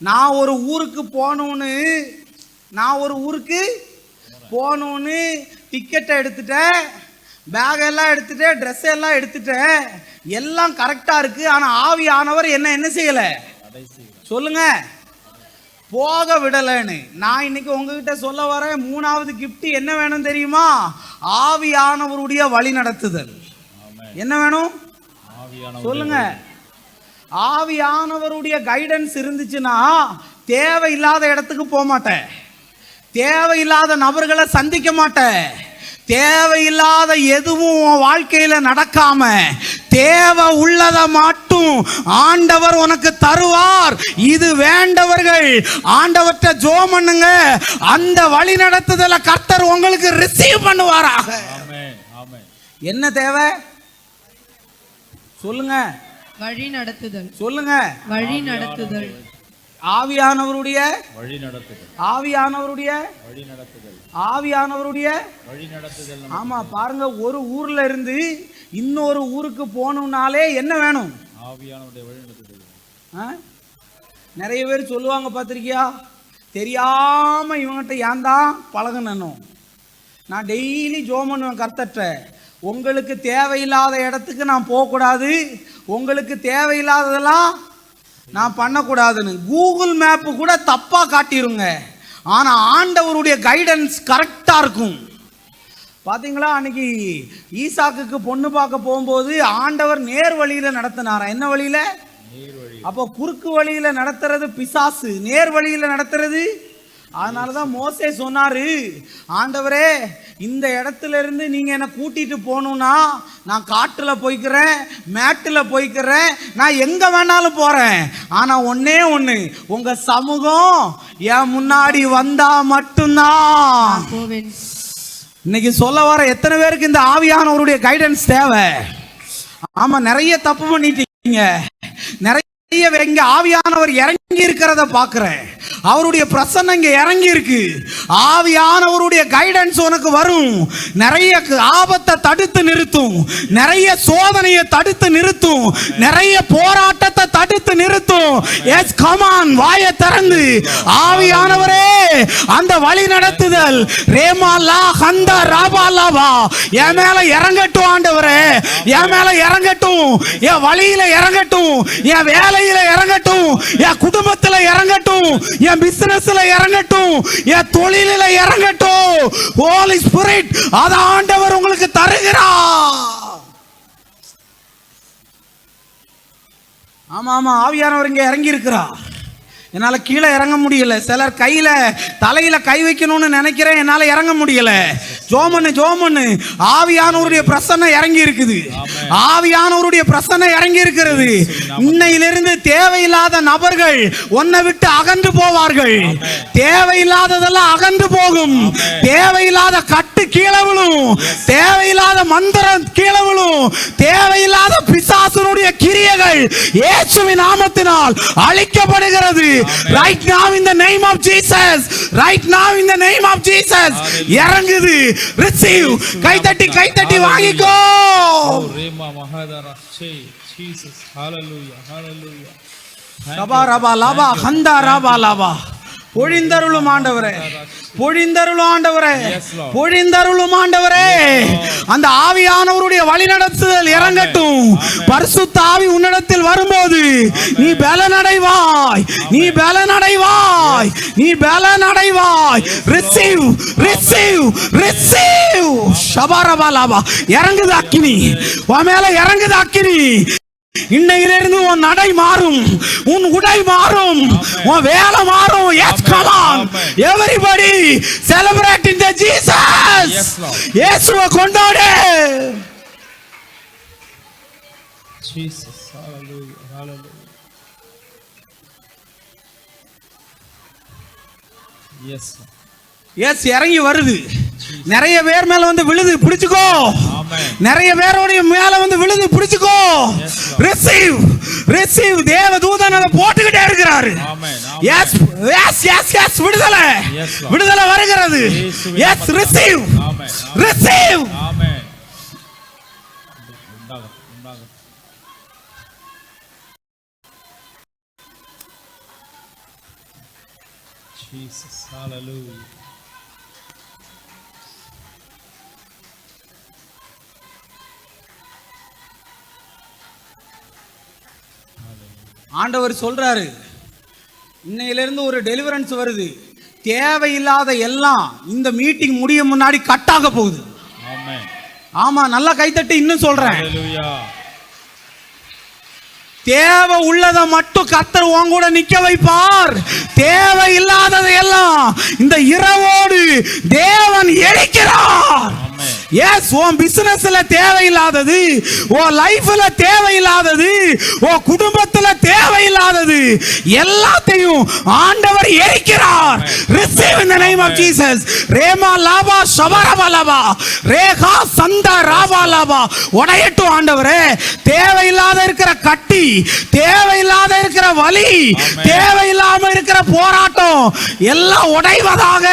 நான் ஒரு ஊருக்கு போகணும்னு டிக்கெட்டை எடுத்துட்டேன், பேக் எல்லாம் எடுத்துட்டேன், ட்ரெஸ் எல்லாம் எடுத்துட்டேன், எல்லாம் கரெக்டா இருக்கு. ஆனா ஆவியானவர் என்ன செய்யல சொல்லுங்க, போக விடலன்னு. நான் இன்னைக்கு உங்ககிட்ட சொல்ல வரேன், 3வது கிஃப்ட் என்ன வேணும் தெரியுமா? ஆவியானவருடைய வழி நடத்துதல். என்ன வேணும் சொல்லுங்க. ஆவியானவருடைய கைடன்ஸ் இருந்துச்சுன்னா தேவையில்லாத இடத்துக்கு போக மாட்டேன், தேவையில்லாத நபர்களை சந்திக்க மாட்டேன், தேவையில்லாத எதுவும் வாழ்க்கையில நடக்காம தேவை உள்ளதை மட்டும் ஆண்டவர் உனக்கு தருவார். இது வேண்டவர்கள் ஆண்டவர்ட்ட ஜெபம் பண்ணுங்க, அந்த வழி நடத்துதல கர்த்தர் உங்களுக்கு ரிசீவ் பண்ணுவாராக. என்ன தேவை சொல்லுங்க. வழி நடத்துதல். சொல்லுங்க. வழி நடத்துதல். ஆவியானவருடைய வழி நடத்துதல். ஆவியானவருடைய வழி நடத்துதல். ஆவியானவருடைய வழி நடத்துதல். ஆமா பாருங்க, ஒரு ஊர்ல இருந்து இன்னொரு ஊருக்கு போகணும்னாலே என்ன வேணும்? ஆவியானவருடைய வழி நடத்துதல். நிறைய பேர் சொல்லுவாங்க பார்த்திருக்கியா, தெரியாம இவங்கிட்ட ஏன் தான் பழகணும், நான் டெய்லி ஜோம் பண்ணுவேன் கர்த்தர்ட்ட. உங்களுக்கு தேவையில்லாத இடத்துக்கு நான் போகக்கூடாது, உங்களுக்கு தேவையில்லாததெல்லாம் நான் பண்ணக்கூடாதுன்னு. கூகுள் மேப்பு கூட தப்பாக காட்டிருங்க, ஆனால் ஆண்டவருடைய கைடன்ஸ் கரெக்டாக இருக்கும். பார்த்தீங்களா, அன்னைக்கு ஈசாக்குக்கு பொண்ணு பார்க்க போகும்போது ஆண்டவர் நேர் வழியில் நடத்தினாரா? என்ன வழியில்? அப்போ குறுக்கு வழியில் நடத்துறது பிசாசு, நேர் வழியில் நடத்துறது. அதனால தான் மோசே சொன்னாரு, ஆண்டவரே இந்த இடத்துல இருந்து நீங்கள் என்னை கூட்டிட்டு போகணுன்னா நான் காட்டில் போய்க்கிறேன், மேட்டில் போய்க்கிறேன், நான் எங்கே வேணாலும் போகிறேன், ஆனால் ஒன்னே ஒன்று, உங்கள் சமூகம் என் முன்னாடி வந்தா மட்டும்தான் போவேன். இன்னைக்கு சொல்ல வர எத்தனை பேருக்கு இந்த ஆவியானவருடைய கைடன்ஸ் தேவை? ஆமா, நிறைய தப்பு பண்ணிட்டீங்க. நிறைய இங்க ஆவியானவர் இறங்கி இருக்கிறத பாக்குறேன். அவருடைய பிரசன்னம் இங்க இறங்கி இருக்கு. ஆவியானவருடைய கைடன்ஸ் உனக்கு வரும். நிறைய ஆபத்தை தடுத்து நிறுத்தும், நிறைய சோதனையை தடுத்து நிறுத்தும், நிறைய போராட்டத்தை தடுத்து நிறுத்தும். எஸ் கமான், வாயை திறந்து ஆவியானவரே அந்த வழி நடத்துதல் ரேமாலா ஹந்தா ராபாலாவா என் மேல இறங்கட்டும் ஆண்டவரே, என் மேல இறங்கட்டும், என் வழியில இறங்கட்டும், என் வேலையில இறங்கட்டும், என் குடும்பத்துல இறங்கட்டும், என் பிசினஸ்ல இறங்கட்டும், என் தொழிலில இறங்கட்டும். ஹோலி ஸ்பிரிட் அத ஆண்டவர் உங்களுக்கு தருகிறார். ஆமா ஆமா, ஆவியானவர் இங்க இறங்கி இருக்கிறார். என்னால் கீழே இறங்க முடியல. சிலர் கையில் தலையில் கை வைக்கணும்னு நினைக்கிறேன், என்னால் இறங்க முடியல. ஜோமனு ஆவியானவருடைய பிரசன்னம் இறங்கி இருக்குது. ஆவியானவருடைய பிரசன்னம் இறங்கி இருக்கிறது. இன்னையிலிருந்து தேவையில்லாத நபர்கள் உன்னை விட்டு அகன்று போவார்கள். தேவையில்லாததெல்லாம் அகன்று போகும். தேவையில்லாத கட்டு கீழே விழும், தேவையில்லாத மந்திரம் கீழே விழும், தேவையில்லாத பிசாசுனுடைய கிரியைகள் இயேசுவின் நாமத்தினால் அழிக்கப்படுகிறது. Right now in the name of Jesus, right now in the name of Jesus, இறங்குது. Receive, கை தட்டி வாங்கிக்கோ. ரேமா மகாதரா சே ஜீசஸ் ஹalleluya hallelujah. ரபா ரபா லபா ஹந்தா ரபா லபா. பொழிந்தருளும் ஆண்டவரே, பொழிந்தருளும் ஆண்டவரே, பொழிந்தருளும் ஆண்டவரே. அந்த ஆவியானவருடைய வழிநடத்துதல் இறங்கட்டும். பரிசுத்த ஆவி உன்னிடத்தில் வரும்போது நீ பலனடைவாய், நீ பலனடைவாய், நீ பலனடைவாய். Receive receive receive. ஷபரபலபா. இறங்குது அக்கினி, உன் மேல இறங்குது அக்கினி. இன்னையிலிருந்து உன் நடை மாறும், உன் உடை மாறும், உன் வேலை மாறும். Yes come on everybody celebrate in the Jesus. இயேசுவை கொண்டாடு. Jesus hallelujah hallelujah. Yes yes இறங்கி வருது. நிறைய பேர் மேல வந்து விழுது, பிடிச்சுக்கோ. நிறைய பேரோட மேல வந்து விழுது, பிடிச்சுக்கோ. Receive receive. தேவ தூதன் அதை போட்டுக்கிட்டே இருக்கிறாரு. Yes yes yes yes. விடுதலை விடுதலை வருகிறது. Yes receive receive. Amen. Jesus hallelujah. ஆண்டவர் சொல்றாரு, இன்னையிலிருந்து ஒரு டெலிவரன்ஸ் வருது. தேவையில்லாத எல்லாம் இந்த மீட்டிங் முடிய முன்னாடி கட்டாக போகுது. ஆமென். ஆமா, நல்லா கைத்தட்டி இன்னும் சொல்றேன். ஹalleluya. தேவை உள்ளதை மட்டும் கர்த்தர் உன் கூட நிக்க வைப்பார். தேவை இல்லாததை எல்லாம் இந்த இரவோடு தேவன் எரிக்கிறார். எஸ், உன் பிசினஸ்ல தேவையில்லாதது, உன் லைஃப்ல தேவையில்லாதது, உன் குடும்பத்துல தேவையில்லாதது எல்லாத்தையும் ஆண்டவர் எரிக்கிறார். Receive in the name of Jesus. ரேமா லாபா ஷபரபலபா ரேகா சந்தா ராபாலபா. உடையட்டும் ஆண்டவரே. தேவையில்லாத இருக்கிற கட்டி, தேவையில்லாத இருக்கிற வலி, தேவையில்லாம இருக்கிற போராட்டம் எல்லாம் உடைவதாக.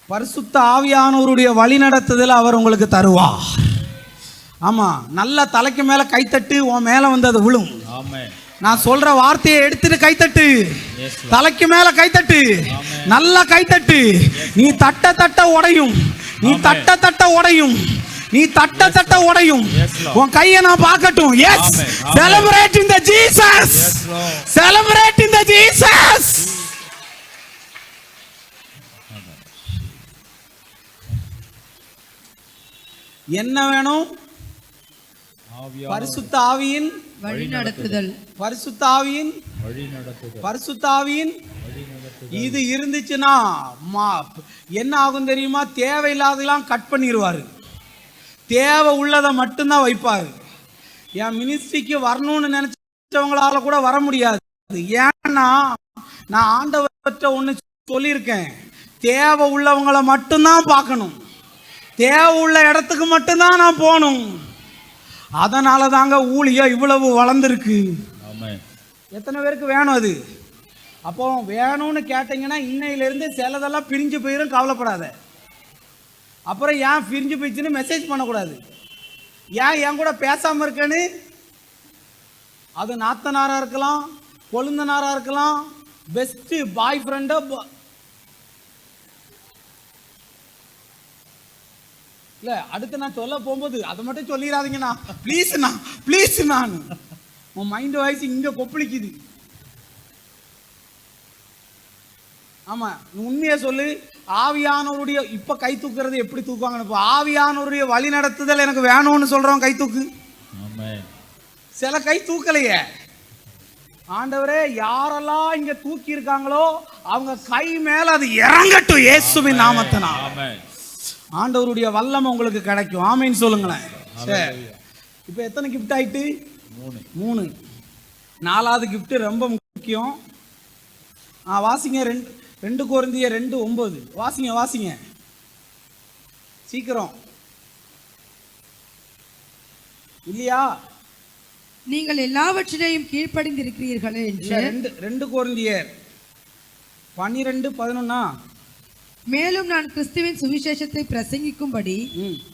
பரிசுத்த ஆவியானவருடைய வழி நடத்துதல் அவர் உங்களுக்கு தருவார். ஆமா, நல்ல தலைக்கு மேல கைத்தட்டு, உன் மேல வந்து அது விழும். ஆமென். நான் சொல்ற வார்த்தையை எடுத்துட்டு கைத்தட்டு. Yes, Lord. தலைக்கு மேல கைத்தட்டு, நல்லா கைத்தட்டு. நீ தட்ட தட்ட உடையும், நீ தட்ட தட்ட உடையும், நீ தட்ட தட்ட உடையும். Yes, Lord. உன் கையை நான் பார்க்கட்டும். Yes, Amen. Amen. Celebrate in the Jesus, Yes, Lord. Celebrate in the Jesus. என்ன வேணும்? ஆவியானவர் பரிசுத்த ஆவியின், வழிநடத்துதல். பரிசுத்த ஆவியின், வழிநடத்துதல், பரிசுத்த ஆவியின் வழிநடத்துதல். இது இருந்துச்சுன்னா என்ன ஆகும் தெரியுமா? தேவையில்லாதெல்லாம் கட் பண்ணிடுவாரு, தேவை உள்ளதை மட்டும்தான் வைப்பாரு. என் மினிஸ்ட்ரிக்கு வரணும்னு நினைச்சவங்களால கூட வர முடியாது. ஏன்னா நான் ஆண்டவர்கிட்ட ஒன்று சொல்லியிருக்கேன், தேவை உள்ளவங்களை மட்டும்தான் பார்க்கணும், தேவை உள்ள இடத்துக்கு மட்டும்தான் நான் போகணும். அதனால தாங்க ஊழியம் இவ்வளவு வளர்ந்துருக்கு. ஆமென். எத்தனை பேருக்கு வேணும் அது? அப்போ வேணும்னு கேட்டிங்கன்னா இன்னையிலேருந்து சிலதெல்லாம் பிரிஞ்சு போயிடும், கவலைப்படாத. அப்புறம் ஏன் பிரிஞ்சு போயிடுச்சுன்னு மெசேஜ் பண்ணக்கூடாது. ஏன் என் கூட பேசாமல் இருக்கேன்னு, அது நாத்தனாராக இருக்கலாம், கொழுந்தனாராக இருக்கலாம், பெஸ்ட்டு பாய் ஃப்ரெண்டோ இல்லை. அடுத்து நான் சொல்ல போகும்போது அதை மட்டும் சொல்லிடாதீங்கண்ணா ப்ளீஸ்ண்ணா, ப்ளீஸ். நான் உன் மைண்ட் வாய்ஸ் இங்கே கொப்பளிக்குது. ஆமாம், நீ உண்மையை சொல்லு. ஆவியானவருடைய இப்போ கை தூக்குறது எப்படி தூக்குவாங்கன்னு, இப்போ ஆவியானவருடைய வழி நடத்துதல் எனக்கு வேணும்னு சொல்கிறோம், கை தூக்கு. ஆமென். சில கை தூக்கலையே. ஆண்டவரே, யாரெல்லாம் இங்கே தூக்கி இருக்காங்களோ அவங்க கை மேலே அது இறங்கட்டும் இயேசுவின் நாமத்தினா. ஆமென். ஆண்டவருடைய வல்லமை உங்களுக்கு கிடைக்கும். ஆமீன் சொல்லுங்களேன். சரி, இப்போ எத்தனை கிஃப்ட் ஆயிட்டு? 3. 4வது கிஃப்ட் ரொம்ப முக்கியம். வாசிங்க, 2 கொரிந்தியர் 2:9 வாசிங்க, வாசிங்க சீக்கிரம். இல்லையா? நீங்கள் எல்லாவற்றையும் கீழ்ப்படிந்திருக்கிறீர்களே என்று 2 கொரிந்தியர் 12:11. மேலும் நான் கிறிஸ்துவின் சுவிசேஷத்தை பிரசங்கிக்கும்படி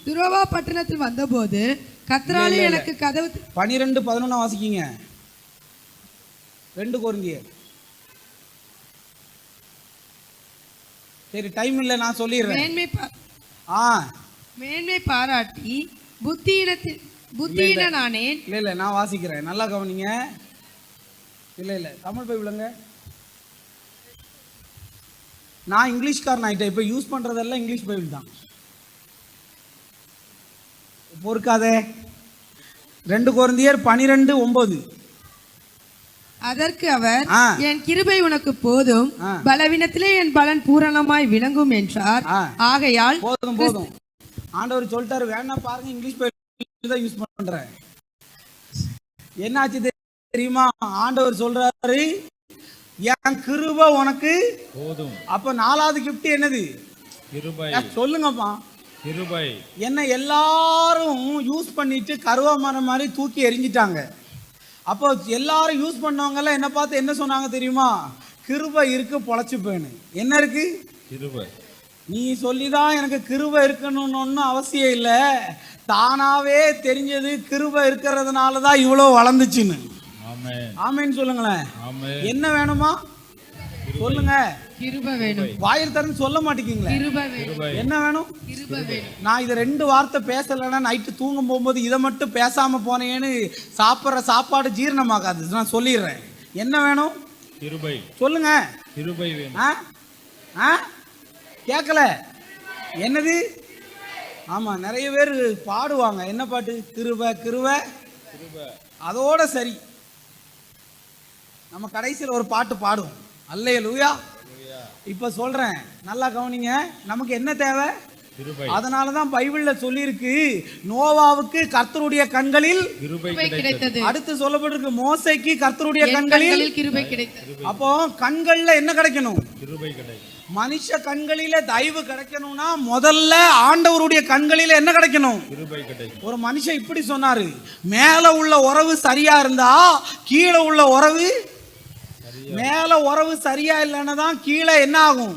துரோவா பட்டணத்தில் வந்தபோது கர்த்தராலே எனக்கு கதவு 12:11 வாசிக்கிங்க. 2 கொரிந்தியர். சரி, டைம் இல்லை, நான் சொல்லிடுறேன். மேன்மை பாராட்டி புத்தியினானேன். இல்லை நான் வாசிக்கிறேன், நல்லா கவனிங்க. இல்லை தமிழ் பைபிளுங்க. நான் இங்கிலீஷ்காரன் ஆகிட்டேன், இப்போ யூஸ் பண்ணுறதெல்லாம் இங்கிலீஷ் பைபிள் தான். பொறுக்காதே. 2 கொரிந்தியர் 12:9. அதற்கு அவர், என் கிருபை உனக்கு போதும், பலவீனத்திலே என் பலன் பூரணமாய் விளங்கும் என்றார். ஆகையால் போதும். ஆண்டவர் சொல்லிட்டாரு, வேணா பாருங்க, இங்கிலீஷ் பைபிள் தான் யூஸ் பண்றேன். என்னாச்சு தெரியுமா? ஆண்டவர் சொல்றாரு, என் கிருபை உனக்கு போதும். அப்ப 4வது கிஃப்ட் என்னது? கிருபை. சொல்லுங்கப்பா. கிருபை. என்ன எல்லாரும் யூஸ் பண்ணிட்டு கருவா மரம் மாதிரி தூக்கி எறிஞ்சிட்டாங்க. அப்போ எல்லாரும் யூஸ் பண்ணவங்க எல்லாம் என்ன பார்த்து என்ன சொன்னாங்க தெரியுமா? கிருபை இருக்கு, பொழைச்சு போயின்னு. என்ன இருக்கு? கிருபை. நீ சொல்லிதான் எனக்கு கிருபை இருக்கணும்னு ஒன்றும் அவசியம் இல்லை, தானாவே தெரிஞ்சது கிருபை இருக்கிறதுனால தான் இவ்வளோ வளர்ந்துச்சுன்னு. ஆமென் சொல்லுங்களேன். என்ன வேணுமா சொல்லுங்க. கிருபை வேணும். வாயில் திறந்து சொல்ல மாட்டேங்கீங்களே. என்ன வேணும்? நான் இதை 2 வார்த்தை பேசலைன்னா நைட்டு தூங்கும் போகும்போது இதை மட்டும் பேசாம போனேன்னு சாப்பிட்ற சாப்பாடு ஜீரணமாகாது. நான் சொல்லிடுறேன். என்ன வேணும்? கிருபை. சொல்லுங்க. கிருபை வேணும். கேட்கல என்னது? ஆமா, நிறைய பேர் பாடுவாங்க. என்ன பாட்டு? கிருபை கிருபை கிருபை. அதோட சரி, நம்ம கடைசியில் ஒரு பாட்டு பாடுவோம், அல்லேலூயா. இப்ப சொல்றேன், நல்லா கவனிங்க. நமக்கு என்ன தேவை? அதனாலதான் பைபிள்ல சொல்லியிருக்கு, நோவாவுக்கு கர்த்தருடைய கண்களில் கிருபை கிடைத்தது. அடுத்து சொல்லப்பட்டிருக்கு, மோசேக்கு கர்த்தருடைய கண்களில் கிருபை கிடைத்தது. அப்போ கண்கள்ல என்ன கிடைக்கணும்? கிருபை கிடைக்கும். மனுஷ கண்களில தயவு கிடைக்கணும்னா முதல்ல ஆண்டவருடைய கண்களில என்ன கிடைக்கணும்? கிருபை கிடைக்கும். ஒரு மனுஷன் இப்படி சொன்னாரு, மேல உள்ள உறவு சரியா இருந்தா கீழே உள்ள உறவு, மேல உறவு சரியா இல்லைன்னா தான் கீழே என்ன ஆகும்?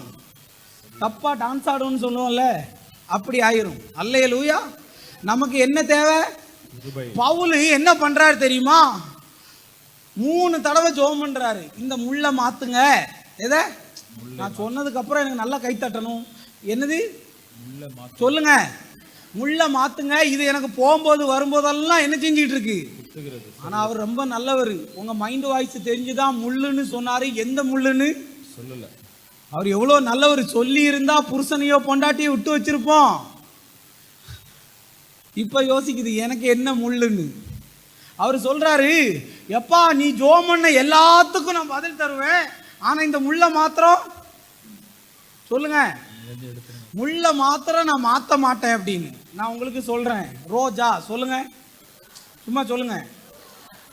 தப்பா டான்ஸ் ஆடும்னு சொல்லுவோம்ல, அப்படி ஆயிரும். அல்லேலூயா. நமக்கு என்ன தேவை? பவுல் என்ன பண்றாரு தெரியுமா? 3 தடவை ஜெபம் பண்றாரு. இந்த முள்ள மாத்துங்க. எதை? நான் சொன்னதுக்கு அப்புறம் எனக்கு நல்லா கை தட்டணும். என்னது? சொல்லுங்க. முள்ள மாத்துங்க. இது எனக்கு போகும்போது வரும்போதெல்லாம் என்ன செஞ்சிட்டு இருக்கு? ஆனா அவர் ரொம்ப நல்லவர். உங்க மைண்ட் வாய்ஸ் தெரிஞ்சுதான் முள்ளுன்னு சொன்னாரு. எந்த முள்ளுன்னு சொல்லல. அவர் எவ்வளவு நல்லவர். சொல்லி இருந்தா புருஷனையோ பொண்டாட்டியோ விட்டு வச்சிருப்போம். இப்ப யோசிக்குது எனக்கு என்ன முள்ளுன்னு. அவர் சொல்றாரு, எப்பா நீ ஜெபம் பண்ண எல்லாத்துக்கும் நான் பதில் தருவேன், ஆனா இந்த முள்ள மாத்திரம் சொல்லுங்க, முள்ள மாத்திரம் நான் மாத்த மாட்டேன் அப்படின்னு. நான் உங்களுக்கு சொல்றேன். ரோஜா சொல்லுங்க, சும்மா சொல்லுங்க.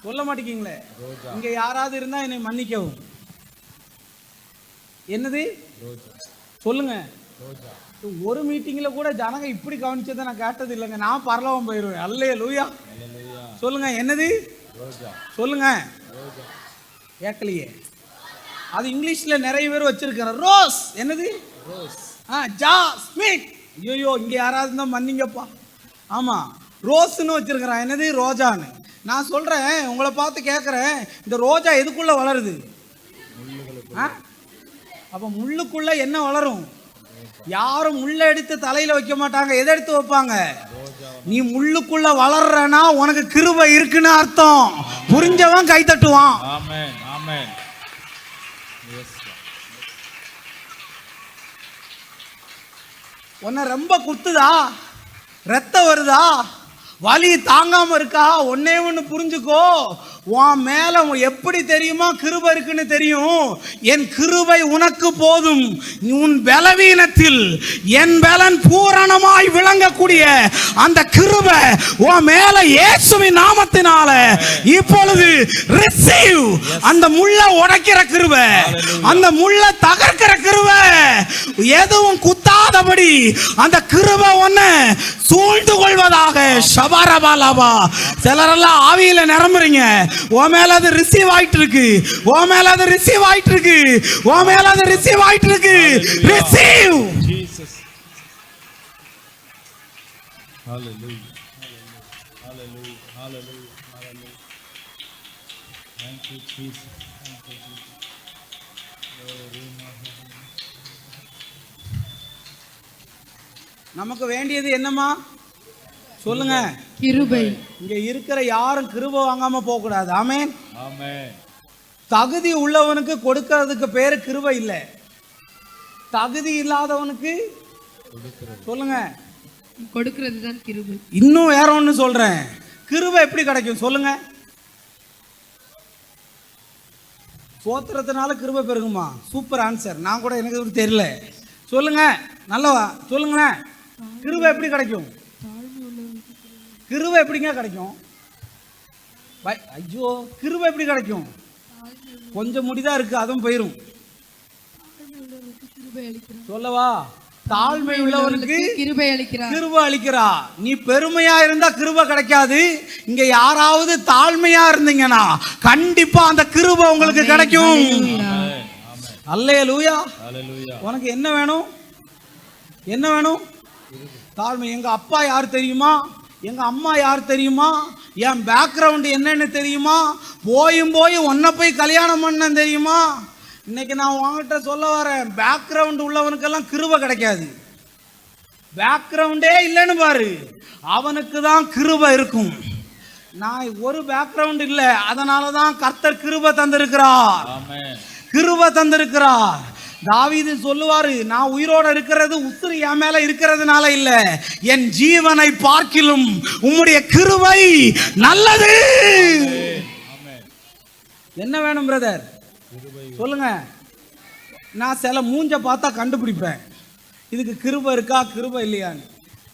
சொல்ல மாட்டேங்கீங்களே. இங்க யாராவது இருந்தா என்னை மன்னிக்கவும். என்னது? சொல்லுங்க. ஒரு மீட்டிங்ல கூட ஜனங்க இப்படி கவனிச்சதை நான் கேட்டது இல்லைங்க. நான் பரலோகம் போயிடுவேன். அல்லேலூயா. சொல்லுங்க. என்னது? சொல்லுங்க. கேட்கலையே. அது இங்கிலீஷ்ல நிறைய பேர் வச்சிருக்கிறேன். ரோஸ். என்னது? ஜாஸ்மின். ஐயோ இங்க யாராவது இருந்தா மன்னிங்கப்பா. ஆமா ரோஸ்ன்னு வச்சிருக்கிறேன். என்னது? ரோஜான்னு. நான் சொல்றேன், உங்களை பார்த்து கேட்கறேன், இந்த ரோஜா எதுக்குள்ள வளருது? அப்ப முள்ளுக்குள்ள என்ன வளரும்? யாரும் முள்ள எடுத்து தலையில வைக்க மாட்டாங்க. எதை எடுத்து வைப்பாங்க? நீ முள்ளுக்குள்ள வளர்றனா உனக்கு கிருபை இருக்குன்னு அர்த்தம். புரிஞ்சவன் கை தட்டுவான். ஆமென் ஆமென். உன்னை ரொம்ப குத்துதா, ரத்தம் வருதா, வலி தாங்காம இருக்கா, ஒன்னே ஒன்று புரிஞ்சுக்கோ, உன் மேல எப்படி தெரியுமா கிருபை இருக்குன்னு தெரியும். என் கிருபை உனக்கு போதும். உன் பலவீனத்தில் என் பலன் பூரணமாய் விளங்கக்கூடிய அந்த கிருபை உன் மேல இயேசுவின் நாமத்தினால இப்பொழுது ரிசீவ். அந்த முள்ள உடைக்கிற கிருபை, அந்த முள்ள தகர்க்கிற கிருபை, எதுவும் குத்தாதபடி அந்த கிருபை ஒன்னு சூழ்ந்து கொள்வதாக. ஷபரபாலாபா. சிலரெல்லாம் ஆவியில நிரம்புறீங்க. உன் மேல அது ரிசீவ் ஆயிட்டு இருக்கு. உன் மேல அது ரிசீவ் ஆயிட்டு இருக்கு. உன் மேல அது ரிசீவ் ஆயிட்டு இருக்கு. Receive. Jesus. Hallelujah. Hallelujah. Hallelujah. Hallelujah. Thank you Jesus. Thank you Jesus. நமக்கு வேண்டியது என்னமா? சொல்லுங்க. கிருபை. இங்க இருக்கிற யாரும் கிருபை வாங்காம போக கூடாது. ஆமென் ஆமென். தகுதி உள்ளவனுக்கு கொடுக்கிறதுக்கு பேரு கிருபை இல்லை. தகுதி இல்லாதவனுக்கு சொல்லுங்க கொடுக்கிறது தான் கிருபை. இன்னும் வேற ஒண்ணு சொல்றேன். கிருபை எப்படி கிடைக்கும் சொல்லுங்க? சோத்திரத்தினால கிருபை பெருகுமா? Super answer. நான் கூட எனக்கு தெரியல. சொல்லுங்க. நல்லவா சொல்லுங்களேன். கிருபை எப்படி கிடைக்கும்? கிருபை எப்படிங்க கிடைக்கும்? ஐயோ கிருபை எப்படி கிடைக்கும்? கொஞ்சம் முடிதான் இருக்கு, அதுவும் போயிரும். சொல்லவா? தாழ்மை உள்ளவனுக்கு கிருபை அளிக்கிறார். கிருபை அளிக்கிறா. நீ பெருமையா இருந்தா கிருபை கிடைக்காது. இங்க யாராவது தாழ்மையா இருந்தீங்கன்னா கண்டிப்பா அந்த கிருபை உங்களுக்கு கிடைக்கும். அல்லேலூயா. உனக்கு என்ன வேணும்? என்ன வேணும்? தாழ்மை. எங்க அப்பா யார் தெரியுமா? எங்க அம்மா யார் தெரியுமா? என் பேக்ரவுண்ட் என்னன்னு தெரியுமா? போய் ஒன்ன போய் கல்யாணம் பண்ண தெரியுமா? இன்னைக்கு நான் உங்ககிட்ட சொல்ல வரேன், பேக்ரவுண்ட் உள்ளவனுக்கெல்லாம் கிருபை கிடைக்காது. பேக்ரவுண்டே இல்லைன்னு பாரு, அவனுக்கு தான் கிருபை இருக்கும். நான் ஒரு பேக்ரவுண்ட் இல்லை, அதனால தான் கர்த்தர் கிருபை தந்திருக்கிறார். கிருபை தந்திருக்கிறார். தாவீது சொல்லுவாரு, நான் உயிரோட இருக்கிறது உசுறு என் மேல இருக்கிறதுனால இல்ல, என் ஜீவனை பார்க்கிலும் உம்முடைய கிருபை நல்லது. என்ன வேணும் பிரதர்? சொல்லுங்க. நான் சில மூஞ்ச பார்த்தா கண்டுபிடிப்பேன் இதுக்கு கிருபை இருக்கா கிருபை இல்லையான்னு.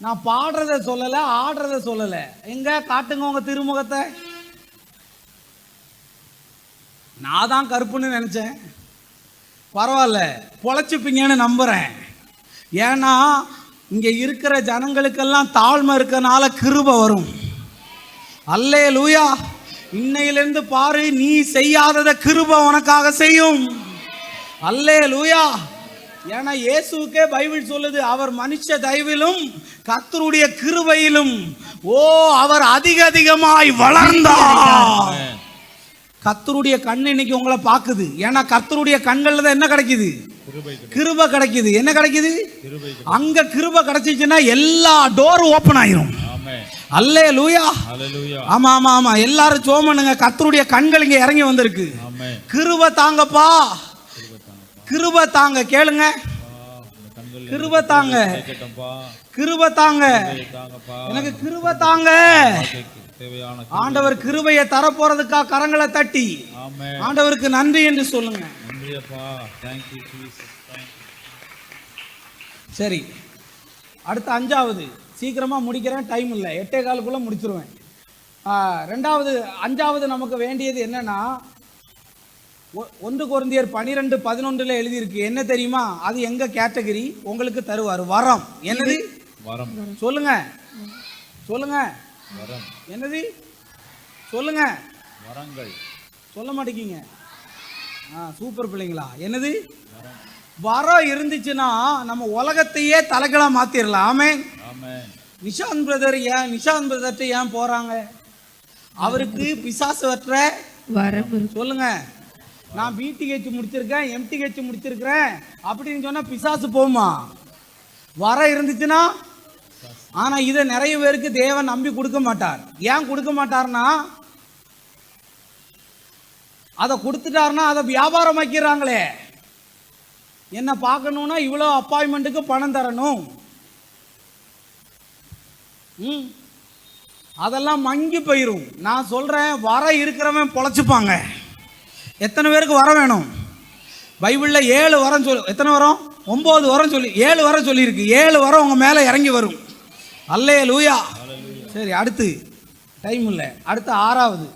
நான் பாடுறத சொல்லல, ஆடுறத சொல்லல. எங்க காட்டுங்க உங்க திருமுகத்தை. நான் தான் கருப்புன்னு நினைச்சேன். பரவாயில்ல, பொழைச்சிப்பீங்கன்னு நம்புறேன். ஏன்னா இங்க இருக்கிற ஜனங்களுக்கெல்லாம் தாழ்மை இருக்கனால கிருபை வரும். அல்லேலூயா. இன்னையிலிருந்து பாரு, நீ செய்யாதத கிருபை உனக்காக செய்யும். அல்லேலூயா. ஏன்னா இயேசுவுக்கே பைபிள் சொல்லுது, அவர் மனுஷ தயவிலும் கர்த்தருடைய கிருபையிலும் அவர் அதிகமாய் வளர்ந்தார். கர்த்தருடைய கண் இன்னைக்கு உங்களை பார்க்குது. ஏன்னா கர்த்தருடைய கண்கள்ல தான் என்ன கிடைக்குது? கிருபை கிருபை கிடைக்குது. என்ன கிடைக்குது? கிருபை. அங்க கிருபை கிடைச்சிச்சுன்னா எல்லா டோரும் ஓப்பன் ஆயிரும். ஆமென். அல்லேலூயா. ஹalleluya. ஆமா ஆமா ஆமா, எல்லாரும் ஜெபம் பண்ணுங்க. கர்த்தருடைய கண்கள் இங்க இறங்கி வந்திருக்கு. ஆமென். கிருபை தாங்கப்பா, கிருபை தாங்க. கேளுங்க, கிருபை தாங்க, கிருபை தாங்க, எனக்கு கிருபை தாங்க. தேவையான ஆண்டவர் கிருபையை தர போறதுக்கா கரங்களை தட்டி ஆமென். ஆண்டவருக்கு நன்றி என்று சொல்லுங்க. நன்றியப்பா. Thank you Jesus. Thank you. சரி, அடுத்த அஞ்சாவது சீக்கிரமா முடிக்கிறேன், டைம் இல்லை, 8:15 முடிச்சிருவேன். அஞ்சாவது நமக்கு வேண்டியது என்னன்னா 1 கொரிந்தியர் 12:11 எழுதியிருக்கு. என்ன தெரியுமா? அது எங்க கேட்டகரி உங்களுக்கு தருவார். வரம். என்னது? வரம். சொல்லுங்க சொல்லுங்க. வரம். என்னது? சொல்லுங்க. வரங்கள். சொல்ல மாட்டேங்க. சூப்பர் பிள்ளைங்களா. என்னது? வரம் இருந்துச்சுன்னா நம்ம உலகத்தையே தலைகளா மாத்திரலாம். ஆமென். ஆமென். நிஷாந்த் பிரதர்ட்ட ஏன் போறாங்க? அவருக்கு பிசாசு வற்ற வரம் சொல்லுங்க. நான் பிடிஹெச் முடிச்சிருக்கேன், எம்டிஹெச் முடிச்சிருக்கிறேன் அப்படின்னு சொன்னா பிசாசு போகுமா? வரம் இருந்துச்சுன்னா. ஆனா இதை நிறைய பேருக்கு தேவன் நம்பி கொடுக்க மாட்டார். ஏன் கொடுக்க மாட்டார்னா, அதை கொடுத்துட்டாருன்னா அதை வியாபாரமாக்கிறாங்களே. என்ன பார்க்கணும்னா இவ்வளோ அப்பாயின்மெண்ட்டுக்கு பணம் தரணும். அதெல்லாம் மங்கி போயிரும். நான் சொல்றேன், வர இருக்கிறவன் பொழைச்சுப்பாங்க. எத்தனை பேருக்கு வர வேணும்? பைபிளில் 7 வரம் சொல்லு. எத்தனை வரம்? 9 வரம் சொல்லி 7 வரம் சொல்லியிருக்கு. 7 வரம் உங்க மேலே இறங்கி வரும். அல்லேலூயா. சரி, அடுத்து டைம் இல்லை. அடுத்து 6வது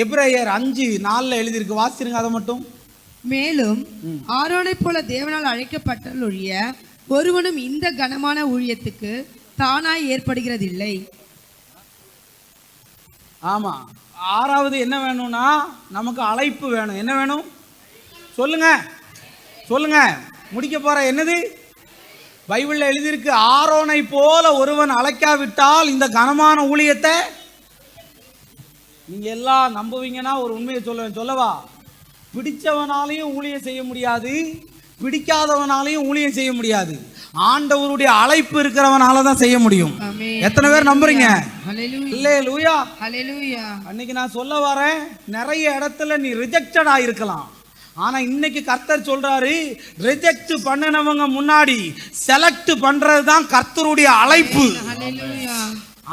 எபிரேயர் 5:4 எழுதியிருக்கு. வாசிருங்க அதை மட்டும். மேலும் ஆரோனைப் போல தேவனால் அழைக்கப்பட்டால் ஒழிய ஒருவனும் இந்த கனமான ஊழியத்துக்கு தானாய் ஏற்படுகிறதில்லை. ஆமா, 6வது என்ன வேணும்னா நமக்கு அழைப்பு வேணும். என்ன வேணும்? சொல்லுங்க சொல்லுங்க. முடிக்க போற. என்னது? பைபிள்ல எழுதியிருக்கு, ஆரோனை போல ஒருவன் அழைக்காவிட்டால் இந்த கனமான ஊழியத்தை. நீங்க எல்லாம் நம்புவீங்கன்னா ஒரு உண்மையை சொல்லவா? பிடிச்சவனாலையும் ஊழியம் செய்ய முடியாது, பிடிக்காதவனாலையும் ஊழியம் செய்ய முடியாது. ஆண்டவருடைய அழைப்பு இருக்கிறவனால தான் செய்ய முடியும். எத்தனை பேர் நம்புறீங்க? அல்லேலூயா. அன்னைக்கு நான் சொல்ல வரேன், நிறைய இடத்துல நீ ரிஜெக்டட் ஆயிருக்கலாம். ஆனா இன்னைக்கு கர்த்தர் சொல்றாரு, ரிஜெக்ட் பண்ணினவங்க முன்னாடி செலக்ட் பண்றது தான் கர்த்தருடைய அழைப்பு.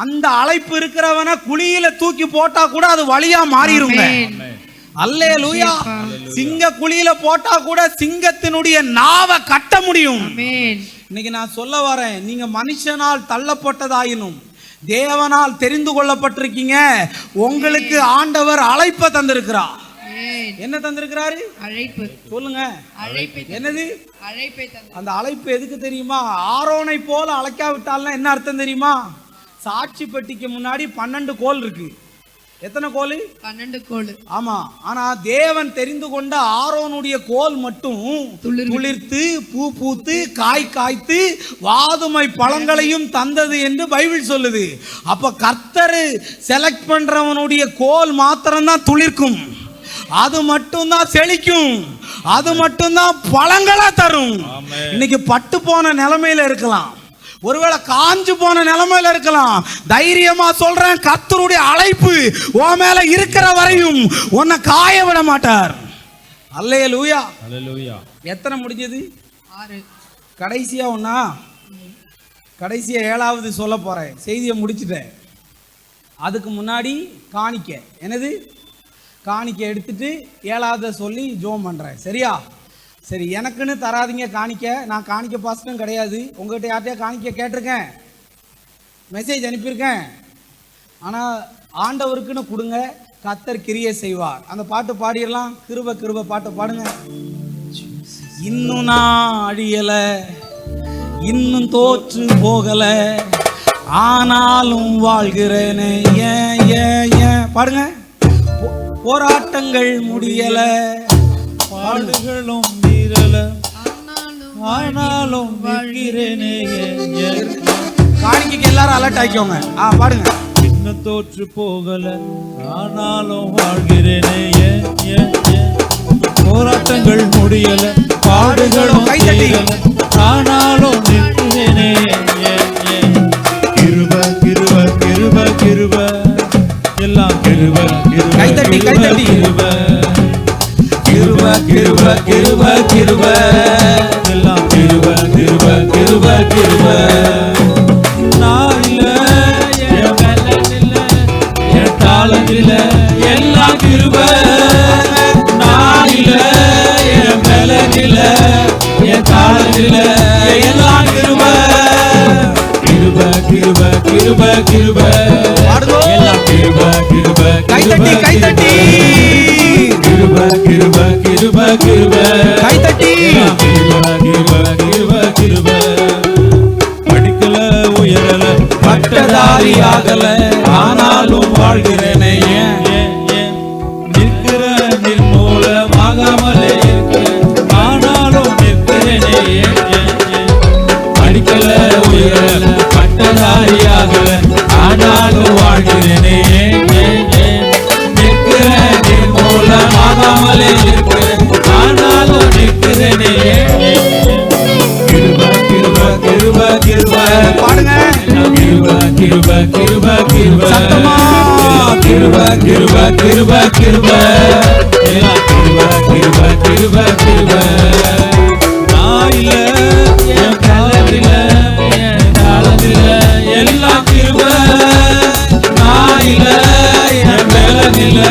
அந்த அழைப்பு இருக்கிறவனை குழியில தூக்கி போட்டா கூட அது வழியா மாறிடுங்க. அல்லேலூயா. சிங்க குழியில போட்டா கூட சிங்கத்தினுடைய நாவை கட்ட முடியும். இன்னைக்கு நான் சொல்ல வரேன், நீங்க மனுஷனால் தள்ளப்பட்டதாயினும் தேவனால் தெரிந்து கொள்ளப்பட்டிருக்கீங்க. உங்களுக்கு ஆண்டவர் அழைப்பை தந்திருக்கிறார். என்ன தந்திருக்கிறாரு? அழைப்பு. சொல்லுங்க. என்னது? அந்த அழைப்பு எதுக்கு தெரியுமா? ஆரோனை போல அழைக்காவிட்டால்னா என்ன அர்த்தம் தெரியுமா? சாட்சி பெட்டிக்கு முன்னாடி 12 கோல் இருக்கு. எத்தனை கோல்? 12 கோல். ஆமா. ஆனா தேவன் தெரிந்து கொண்ட ஆரோனுடைய கோல் மட்டும் துளிர்த்து பூ பூத்து காய் காய்த்து வாதுமை பழங்களையும் தந்தது என்று பைபிள் சொல்லுது. அப்ப கர்த்தர் செலக்ட் பண்றவனுடைய கோல் மாத்திரம்தான் துளிர்க்கும், அது மட்டும்தான் செழிக்கும், அது மட்டும்தான் பழங்களா தரும். இன்னைக்கு பட்டு போன நிலைமையில இருக்கலாம், ஒருவேளை காஞ்சு போன நிலைமையில இருக்கலாம். தைரியமா சொல்றேன், கர்த்தருடைய அழைப்பு உன் மேல இருக்கிற வரையும் உன்னை காய விட மாட்டார். அல்லேலூயா. அல்லேலூயா. எத்தனை முடிஞ்சது? 6. கடைசியா ஒண்ணா? கடைசியா 7வது சொல்ல போறேன். செய்தியை முடிச்சுட்டேன். அதுக்கு முன்னாடி காணிக்க. என்னது? காணிக்க எடுத்துட்டு 7வது சொல்லி ஜோம் பண்றேன். சரியா? சரி, எனக்குன்னு தராதிங்க காணிக்க. நான் காணிக்க பாஸ்டும் கிடையாது. உங்கள்கிட்ட யார்கிட்டயா காணிக்க கேட்டிருக்கேன், மெசேஜ் அனுப்பியிருக்கேம். ஆனால் ஆண்டவருக்குன்னு கொடுங்க, கர்த்தர் கிரியை செய்வார். அந்த பாட்டு பாடிடலாம். கிருப கிருப பாட்டு பாடுங்க. இன்னும் நான் அழியலை, இன்னும் தோற்று போகலை, ஆனாலும் வாழ்கிறேனே. ஏன் ஏன் ஏன் பாடுங்க. போராட்டங்கள் முடியல, பாடுகளும் மீறல, ஆனாலும் வாழ்கிறேனே. காணிக்கைக்கு எல்லாரும் அலர்ட் ஆக்கிக்கோங்க. பாடுங்க. உலகம் தோற்று போகல ஆனாலும் வாழ்கிறேனே ஏன் ஏன் ஏன் போராட்டங்கள் முடியல பாடுகளும் தீரல ஆனாலும் நிற்கிறேனே ஏன் ஏன் கிருப கிருப கிருப கிருப எல்லாம் கிருப கிருப கைதட்டி, கைதட்டி. கிருப கிருப கிருப கிருப கிருப எல்லாம் கிருப கிருப கிருப கிருப நான் இல்ல என் பலன் இல்ல என் தாளம் இல்ல எல்லாம் கிருப நான் இல்ல என் பலன் இல்ல என் தாளம் இல்ல எல்லாம் கிருப கிருப கிருப கிருப கிருப பாடுங்கோ. எல்லாம் கிருப கிருப கைதட்டி, கைதட்டி. கிருப கிருப கிருப கிருப கைதட்டி. எல்லாம் கிருப கிருப கிருப கிருப படிக்கல உயரல பட்டதாரி ஆகல ஆனாலும் வாழ்கிறேனே ஏன் ஏன் ஏன் நிற்கிற நிர்மூலமாகாமலே இருக்கிறேன் ஆனாலும் நிற்கிறேனே ஏன் ஏன் ஏன் படிக்கல உயரல பட்டதாரி ஆகல ஆனாலும் வாழ்கிறேனே ஏன் ஏன் ஏன் நிற்கிற நிர்மூலமாகாமலே இருக்கிறேன் ஆனாலும் நிற்கிறேனே ஏன் ஏன் ஏன் கிருப கிருப கிருப கிருப பாடுங்க. கிருப கிருப கிருப கிருப சத்தமா. கிருப கிருப கிருப கிருப எல்லாம் கிருப கிருப கிருப கிருப நான் இல்ல என் பலன் இல்ல என் தாளம் இல்ல எல்லாம் கிருப நான் இல்ல என் பலன் இல்ல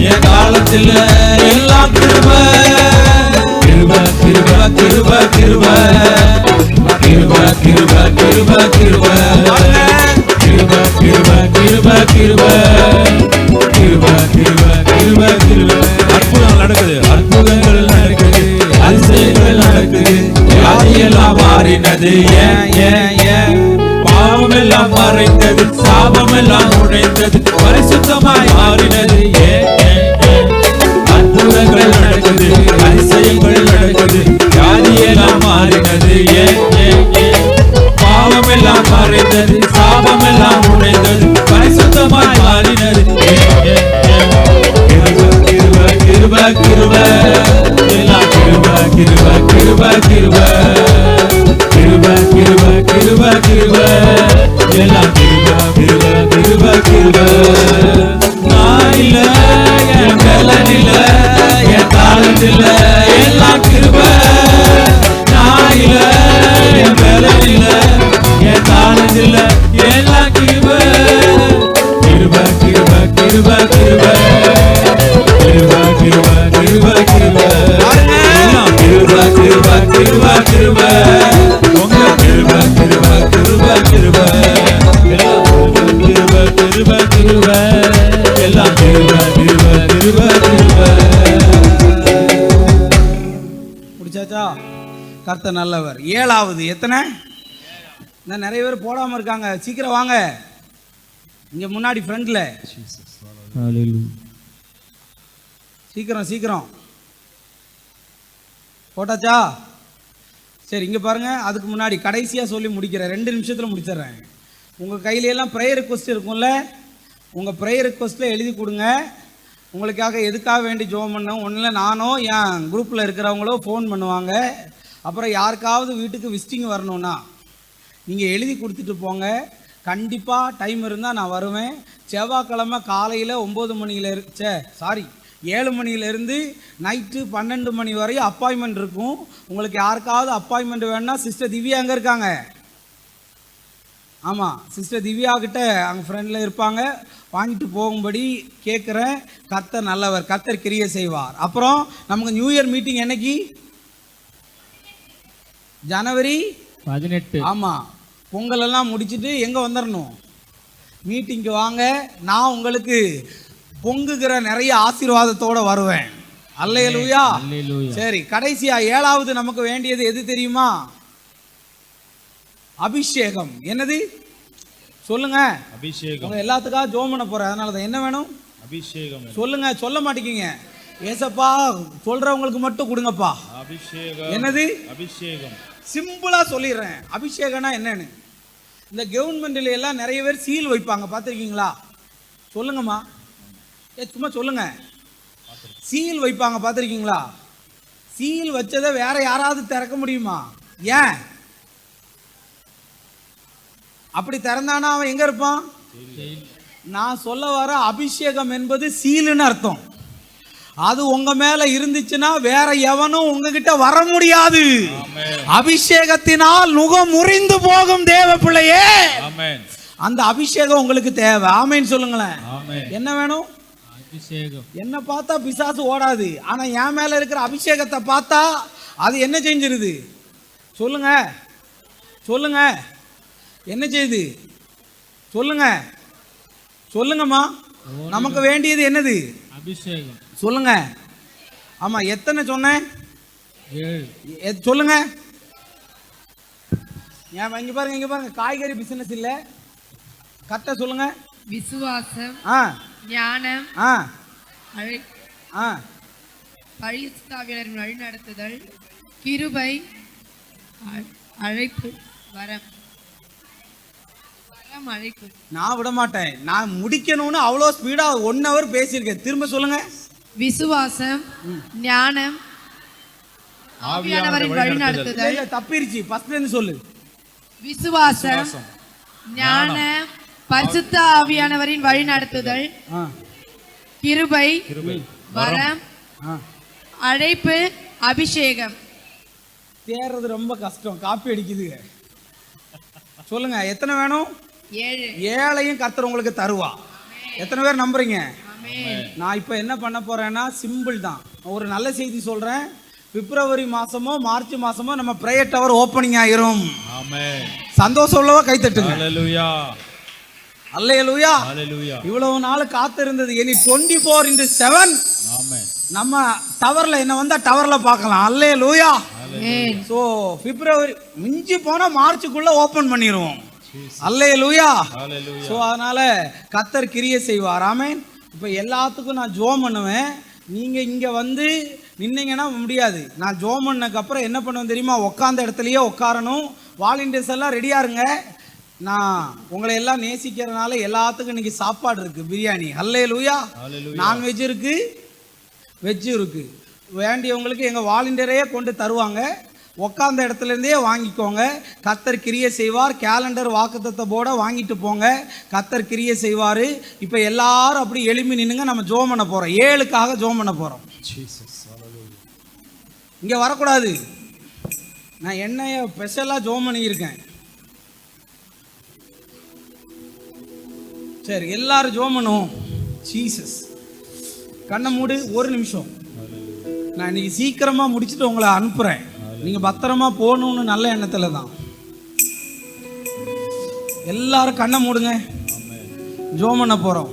என் தாளத்தில் எல்லாம் கிருப கிருப கிருப கிருப கிருப கிருப கிருப கிருப கிருப கிருப கிருப கிருப கிருப கிருப கிருப கிருப கிருப அற்புதங்கள் நடக்குது அற்புதங்கள் நடக்குது அதிசயங்கள் நடக்குது வியாதியெல்லாம் மாறினது ஏன் ஏன் ஏன் பாவம் எல்லாம் மறைந்தது சாபம் எல்லாம் உடைந்தது பரிசுத்தமாய் மாறினது ஏன் ஏன் ஏன் அற்புதங்கள் நடக்குது அதிசயங்கள் நடக்குது வியாதியெல்லாம் மாறினது ஏன் ஏன் ஏன் பாவம் எல்லாம் மறைந்தது சாபம் எல்லாம் உடைந்தது பரிசுத்தமாய் மாறினது ஏன் ஏன் ஏன் கிருப கிருப கிருப கிருப எல்லாம் கிருப கிருப கிருப கிருப கிருப கிருப கிருப கிருப எல்லாம் கிருப கிருப கிருப கிருப நான் இல்ல என் பலன் இல்ல என் தாளம் இல்ல எல்லாம் கிருப நான் இல்ல என் பலன் இல்ல என் தாளம் இல்ல எல்லாம் கிருப கிருப கிருப கிருப கிருப கிருப கிருப கிருப கிருப எல்லாம் கிருப கிருப கிருப கிருப உங்க கிருப கிருப கிருப கிருப எல்லாம் கிருப கிருப கிருப எல்லாம் கிருப கிருப கிருப கிருப முடிச்சாச்சா? கர்த்தர் நல்லவர். ஏழாவது எத்தனை? இன்னும் நிறைய பேர் போடாம இருக்காங்க. சீக்கிரம் வாங்க இங்க முன்னாடி ஃப்ரண்ட்ல. சீக்கிரம் சீக்கிரம் போட்டாச்சா? சரி இங்க பாருங்க. அதுக்கு முன்னாடி கடைசியா சொல்லி முடிக்கிறேன். 2 நிமிஷத்துல முடிச்சிடுறேன். உங்க கையில எல்லாம் ப்ரேயர் ரிக்வெஸ்ட் இருக்கும்ல, உங்க ப்ரேயர் ரிக்வெஸ்ட்ல எழுதி கொடுங்க. உங்களுக்காக எதுக்காக வேண்டி ஜெபம் பண்ணோம். ஒன்றில் நானோ என் குரூப்பில் இருக்கிறவங்களோ ஃபோன் பண்ணுவாங்க. அப்புறம் யாருக்காவது வீட்டுக்கு விசிட்டிங் வரணும்னா நீங்கள் எழுதி கொடுத்துட்டு போங்க. கண்டிப்பாக டைம் இருந்தால் நான் வருவேன். செவ்வாய்க்கிழமை காலையில் 9 மணியில் 7 மணியிலேருந்து நைட்டு 12 மணி வரையும் அப்பாயின்மெண்ட் இருக்கும். உங்களுக்கு யாருக்காவது அப்பாயின்மெண்ட் வேணுன்னா சிஸ்டர் திவ்யா அங்கே இருக்காங்க. ஆமாம், சிஸ்டர் திவ்யா கிட்ட அங்கே ஃப்ரெண்டில் இருப்பாங்க. வாங்கிட்டு போகும்படி கேட்குறேன். கர்த்தர் நல்லவர், கர்த்தர் கிரியை செய்வார். அப்புறம் நமக்கு நியூ இயர் மீட்டிங் என்னைக்கு? ஜனவரி 18. ஆமாம், பொங்கல் எல்லாம் முடிச்சுட்டு எங்கே வந்துடணும்? மீட்டிங்க்கு வாங்க. நான் உங்களுக்கு பொங்குகிற நிறைய ஆசீர்வாதத்தோடு வருவேன். அல்லேலூயா. சரி, கடைசியா 7வது நமக்கு வேண்டியது எது தெரியுமா? அபிஷேகம். என்னது சொல்லுங்க? அபிஷேகம். உங்க எல்லாத்துக்காக ஜெபம் பண்ண போறேன். அதனால தான் என்ன வேணும்? அபிஷேகம். சொல்லுங்க. சொல்ல மாட்டேங்க. ஏசப்பா சொல்றவங்களுக்கு மட்டும் கொடுங்கப்பா. அபிஷேகம். என்னது? அபிஷேகம். சிம்பிளா சொல்லிடுறேன். அபிஷேகம்னா என்னன்னு இந்த கவர்மெண்ட்ல எல்லாம் நிறைய பேர் சீல் வைப்பாங்க, பார்த்துருக்கீங்களா? சொல்லுங்கம்மா, சும்மா சொல்லுங்க. சீல் வைப்பாங்க, பார்த்துருக்கீங்களா? சீல் வச்சதை வேற யாராவது திறக்க முடியுமா? ஏன்? அப்படி திறந்தானா அவன் எங்க இருப்பான்? நான் சொல்ல வர அபிஷேகம் என்பது சீலுன்னு அர்த்தம். அது உங்க மேல இருந்துச்சுன்னா வேற எவனும் உங்ககிட்ட வர முடியாது. அபிஷேகத்தினால் நுகம் முறிந்து போகும் தேவ பிள்ளையே, அந்த அபிஷேகம் உங்களுக்கு தேவை. ஆமென் சொல்லுங்களேன். என்ன வேணும்? அபிஷேகம். என்ன பார்த்தா பிசாசு ஓடாது, ஆனா என் மேல இருக்கிற அபிஷேகத்தை பார்த்தா அது என்ன செஞ்சிருது? சொல்லுங்க சொல்லுங்க, என்ன செய்யுது? சொல்லுங்க சொல்லுங்கம்மா. நமக்கு வேண்டியது என்னது? அபிஷேகம். சொல்லுங்க. ஆமா, எத்தனை சொன்னேன்? சொல்லுங்க. ஏன் இங்க பாருங்க, இங்க பாருங்க, காய்கறி பிசினஸ் இல்ல, கரெக்டா சொல்லுங்க. விசுவாசம், ஞானம், பரிசுத்தாவியரின் வழிநடத்துதல், கிருபை, அழைப்பு, வரம். அழைப்பு. நான் விட மாட்டேன், நான் முடிக்கணும்னு அவ்வளோ ஸ்பீடா 1 hour பேசியிருக்கேன். திரும்ப சொல்லுங்க. விசுவாசம், ஞானம், ஆவியானவரின் வழிநடத்துதல். தப்பிருச்சு, ஃபர்ஸ்ட்ல இருந்து சொல்லு. விசுவாசம், ஞானம், பரிசுத்த ஆவியானவரின் வழிநடத்துதல், கிருபை, வரம், அழைப்பு, அபிஷேகம். தேர்றது ரொம்ப கஷ்டம், காப்பி அடிக்குது. சொல்லுங்க, எத்தனை வேணும்? 7. 7ஐயும் கர்த்தர் உங்களுக்கு தருவா. எத்தனை பேர் நம்புறீங்க? நான் இப்போ என்ன பண்ண போறேன்னா சிம்பிள் தான். ஒரு நல்ல செய்தி சொல்றேன். பிப்ரவரி மாசமோ மார்ச் மாசமோ நம்ம பிரேயர் டவர் ஓப்பனிங் ஆயிரும். சந்தோஷம் உள்ளவா கை தட்டுங்க. அல்லேலூயா. இவ்வளவு நாள் காத்திருந்தது இனி 24/7 நம்ம டவர்ல என்ன வந்தா டவர்ல பார்க்கலாம். அல்லேலூயா. சோ பிப்ரவரி மிஞ்சி போனா மார்ச்சுக்குள்ள ஓபன் பண்ணிடுவோம். அல்லேலூயா. சோ அதனால கர்த்தர் கிரியை செய்வார். ஆமென். இப்போ எல்லாத்துக்கும் நான் ஜோம் பண்ணுவேன். நீங்க இங்க வந்து நின்னீங்கன்னா முடியாது. நான் ஜோம் பண்ணதுக்கு அப்புறம் என்ன பண்ணுவேன் தெரியுமா? உட்காந்த இடத்துலயே உட்காரணும். வாலண்டியர்ஸ் எல்லாம் ரெடியா இருங்க. நான் உங்களை எல்லாம் நேசிக்கிறதுனால எல்லாத்துக்கும் இன்னைக்கு சாப்பாடு இருக்கு, பிரியாணி. அல்லேலூயா. நான்வெஜ் இருக்கு, வெஜ் இருக்கு. வேண்டியவங்களுக்கு எங்கள் வாலண்டியரையே கொண்டு தருவாங்க. உட்காந்த இடத்துல இருந்தே வாங்கிக்கோங்க. கர்த்தர் கிரியை செய்வார். கேலண்டர் வாக்குத்தத்த போர்டை வாங்கிட்டு போங்க. கர்த்தர் கிரியை செய்வார். இப்போ எல்லாரும் அப்படி எழுப்பி நின்னுங்க. நம்ம ஜோம் பண்ண போகிறோம். 7க்காக ஜோம் பண்ண போகிறோம். இங்கே வரக்கூடாது. நான் என்னைய ஸ்பெஷலாக ஜோம் பண்ணியிருக்கேன். சரி, எல்லாரும் ஜோம் பண்ணுவோம். ஜீசஸ். கண்ணை மூடு, 1 நிமிஷம். நான் இன்னைக்கு சீக்கிரமா முடிச்சுட்டு உங்களை அனுப்புறேன். நீங்க பத்திரமா போகணும்னு நல்ல எண்ணத்துல தான். எல்லாரும் கண்ணை மூடுங்க. ஜோம் பண்ண போறோம்.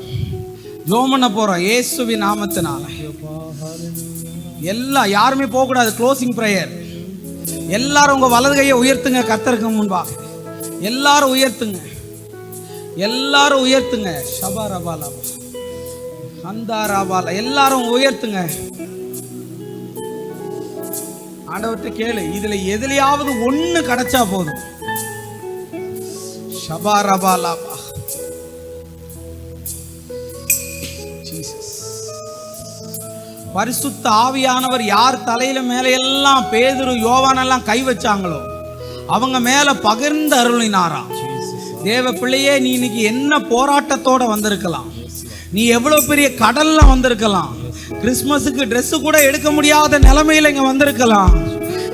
ஜோம் பண்ண போறோம் இயேசுவின் நாமத்தினால. யாருமே போக கூடாது. Closing prayer. எல்லாரும் உங்க வலது கையை உயர்த்துங்க. கர்த்தருக்கு முன்பாக எல்லாரும் உயர்த்துங்க. எல்லாரும் உயர்த்துங்க. ஷபாரபாலா அந்தாராபாலா எல்லாரும் உயர்த்துங்க. ஆண்டவர்கிட்ட கேளு, இதுல எதுலயாவது ஒண்ணு கிடைச்சா போதும். ஷபாரபாலா ஜீசஸ். பரிசுத்த ஆவியானவர் யார் தலையில மேல எல்லாம் பேதுரு யோவானெல்லாம் கை வச்சாங்களோ அவங்க மேல பகிர்ந்து அருளினாராம். தேவ பிள்ளையே, நீ இன்னைக்கு என்ன போராட்டத்தோட வந்திருக்கலாம். நீ எவ்வளவு பெரிய கடல்ல வந்திருக்கலாம். கிறிஸ்மஸுக்கு ட்ரெஸ் கூட எடுக்க முடியாத நிலைமையில இங்க வந்திருக்கலாம்.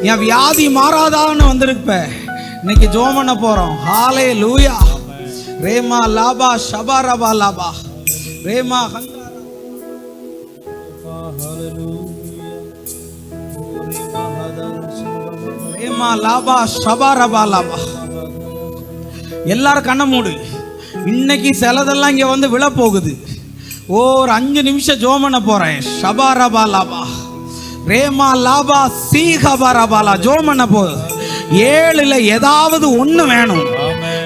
என் வியாதி மாறாதான்னு வந்திருப்ப. இன்னைக்கு ஜோம் பண்ண போறோம். ஹalleluya. ரேமா லாபா ஷபாரபா லாபா ரேமா ரேமா லாபா ஷபாரபா லாபா. எல்லாரும் கண்ணை மூடு. இன்னைக்கு சிலதெல்லாம் இங்க வந்து விழ போகுது. ஒரு 5 நிமிஷம் ஜோம் பண்ண போறேன். ஷபாரபா லாபா ரேமா லாபா சீகபாரபாலா ஜோம் பண்ண போகுது. 7ல் ஏதாவது 1 வேணும்,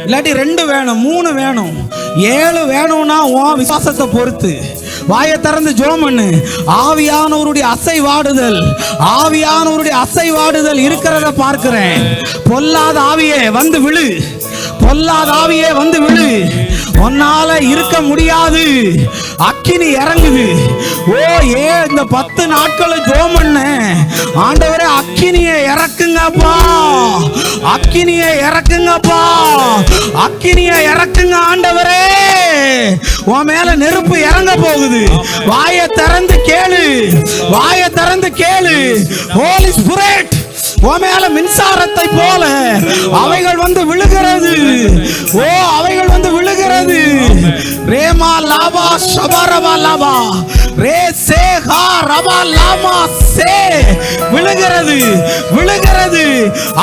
இல்லாட்டி 2 வேணும், 3 வேணும். 7 வேணும்னா உன் விசுவாசத்தை பொறுத்து வாயை திறந்து ஜோம் பண்ணு. ஆவியானவருடைய அசைவாடுதல், ஆவியானவருடைய அசைவாடுதல் இருக்கிறத பார்க்கிறேன். பொல்லாத ஆவியே வந்து விழு. பொல்லாத ஆவியே வந்து விழு. உன்னால இருக்க முடியாது. அக்கினி இறங்குது. இந்த 10 நாட்கள் ஜெபம் பண்ண ஆண்டவரே அக்கினியை இறக்குங்கப்பா, அக்கினியை இறக்குங்கப்பா, அக்கினியை இறக்குங்க ஆண்டவரே. உன் மேல நெருப்பு இறங்க போகுது. வாயை திறந்து கேளு, வாயை திறந்து கேளு. ஹோலி ஸ்பிரிட் உன் மேல மின்சாரத்தை போல அவைகள் வந்து விழுகிறது. அவைகள் வந்து விழுகிறது. ரேமா லாபா ஷபரபா லாபா ரே சே ஹா ரபா லாமா சே விழுகிறது, விழுகிறது.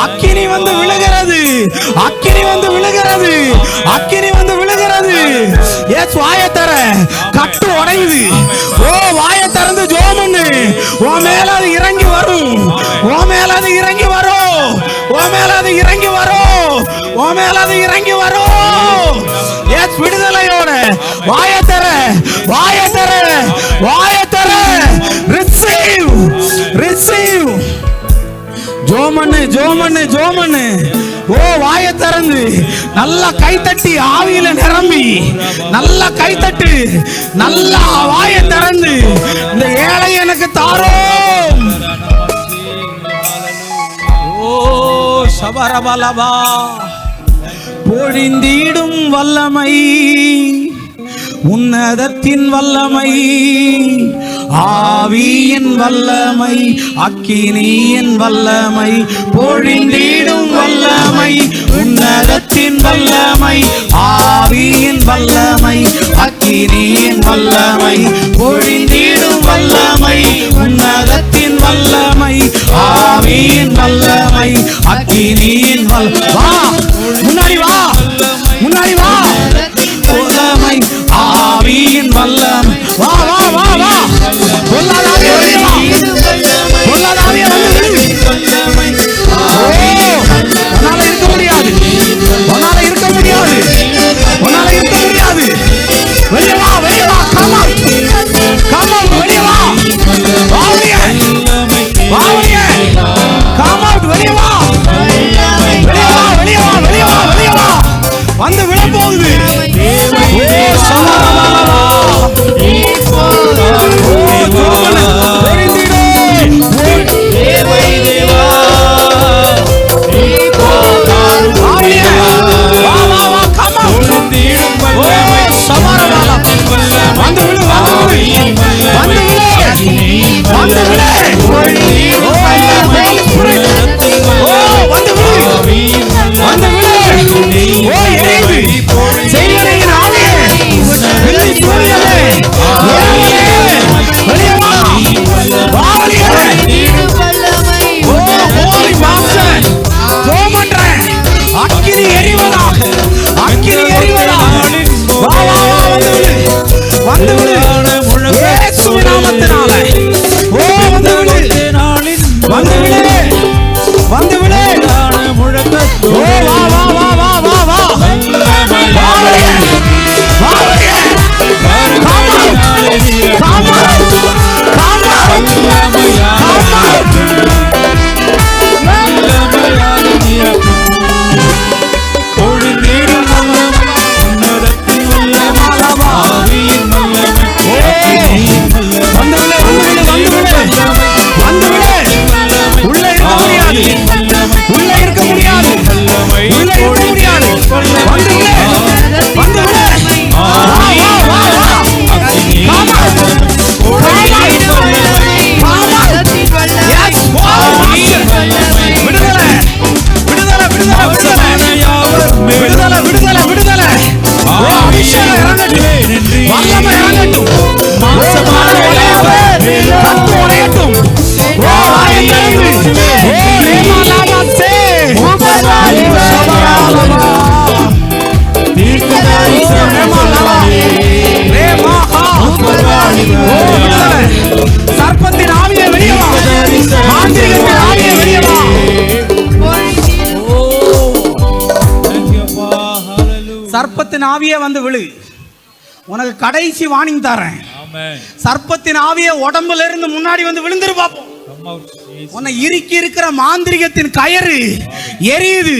அக்கினி வந்து விழுகிறது, அக்கினி வந்து விழுகிறது, அக்கினி வந்து விழுகிறது. ஏஸ் வாயை தர, கட்டு உடையுது. வாயை திறந்து ஜெபம் பண்ணு. உன் மேல அது இறங்கி வரும், உன் மேல அது இறங்கி வரும், உன் மேல அது இறங்கி வரும், உன் மேல அது இறங்கி வரும். எஸ் விடுதலையோட வாயை தர, வாயை தர, வாயை தர. Receive, receive. ஜோமன்னு, ஜோமன்னு, ஜோமன்னு. வாயை திறந்து நல்லா கைத்தட்டி ஆவியில நிரம்பி நல்லா கைத்தட்டு, நல்லா வாயை திறந்து இந்த ஏழை எனக்கு தாரோம். சபரபலபா பொழிந்திடும் வல்லமை, உன்னதத்தின் வல்லமை, ஆவியின் வல்லமை, அக்கினியின் வல்லமை, பொழிந்திடும் வல்லமை, உன்னதத்தின் வல்லமை, ஆவியின் வல்லமை, அக்கினியின் வல்லமை, பொழிந்திடும் வல்லமை, உன்னதத்தின் வல்லமை, ஆவியின் வல்லமை, அக்கினியின் வல்லமை. முன்னாடி வா, முன்னாடி வா. வல்லமை, ஆவியின் வல்லமை. வா வா வா வா. பொல்லாதாவியே வெளியே வா, பொல்லாதாவியே வந்து விடு. உன்னால இருக்க முடியாது, உன்னால இருக்க முடியாது, உன்னால இருக்க முடியாது. வெளியே வா, வெளியே வா. கமா கமா, வெளியே வா. வாவியே வாவியே, கமா வெளியே வா, வெளியே வா, வெளியே வா, வெளியே வா, வெளியே வா. வந்து விழ போகுது. சர்ப்பத்தின் ஆவியை வெளியே வா, மாந்திரிகத்தின் ஆவியை வெளியே வா. சர்ப்பத்தின் ஆவியே வந்து விழு. உனக்கு கடைசி வார்னிங் தரேன். சர்ப்பத்தின் ஆவியை உடம்புல இருந்து முன்னாடி வந்து விழுந்துரு பாப்போம். உன்னை இறுக்கி இருக்கிற மாந்திரிகத்தின் கயறு எரியுது.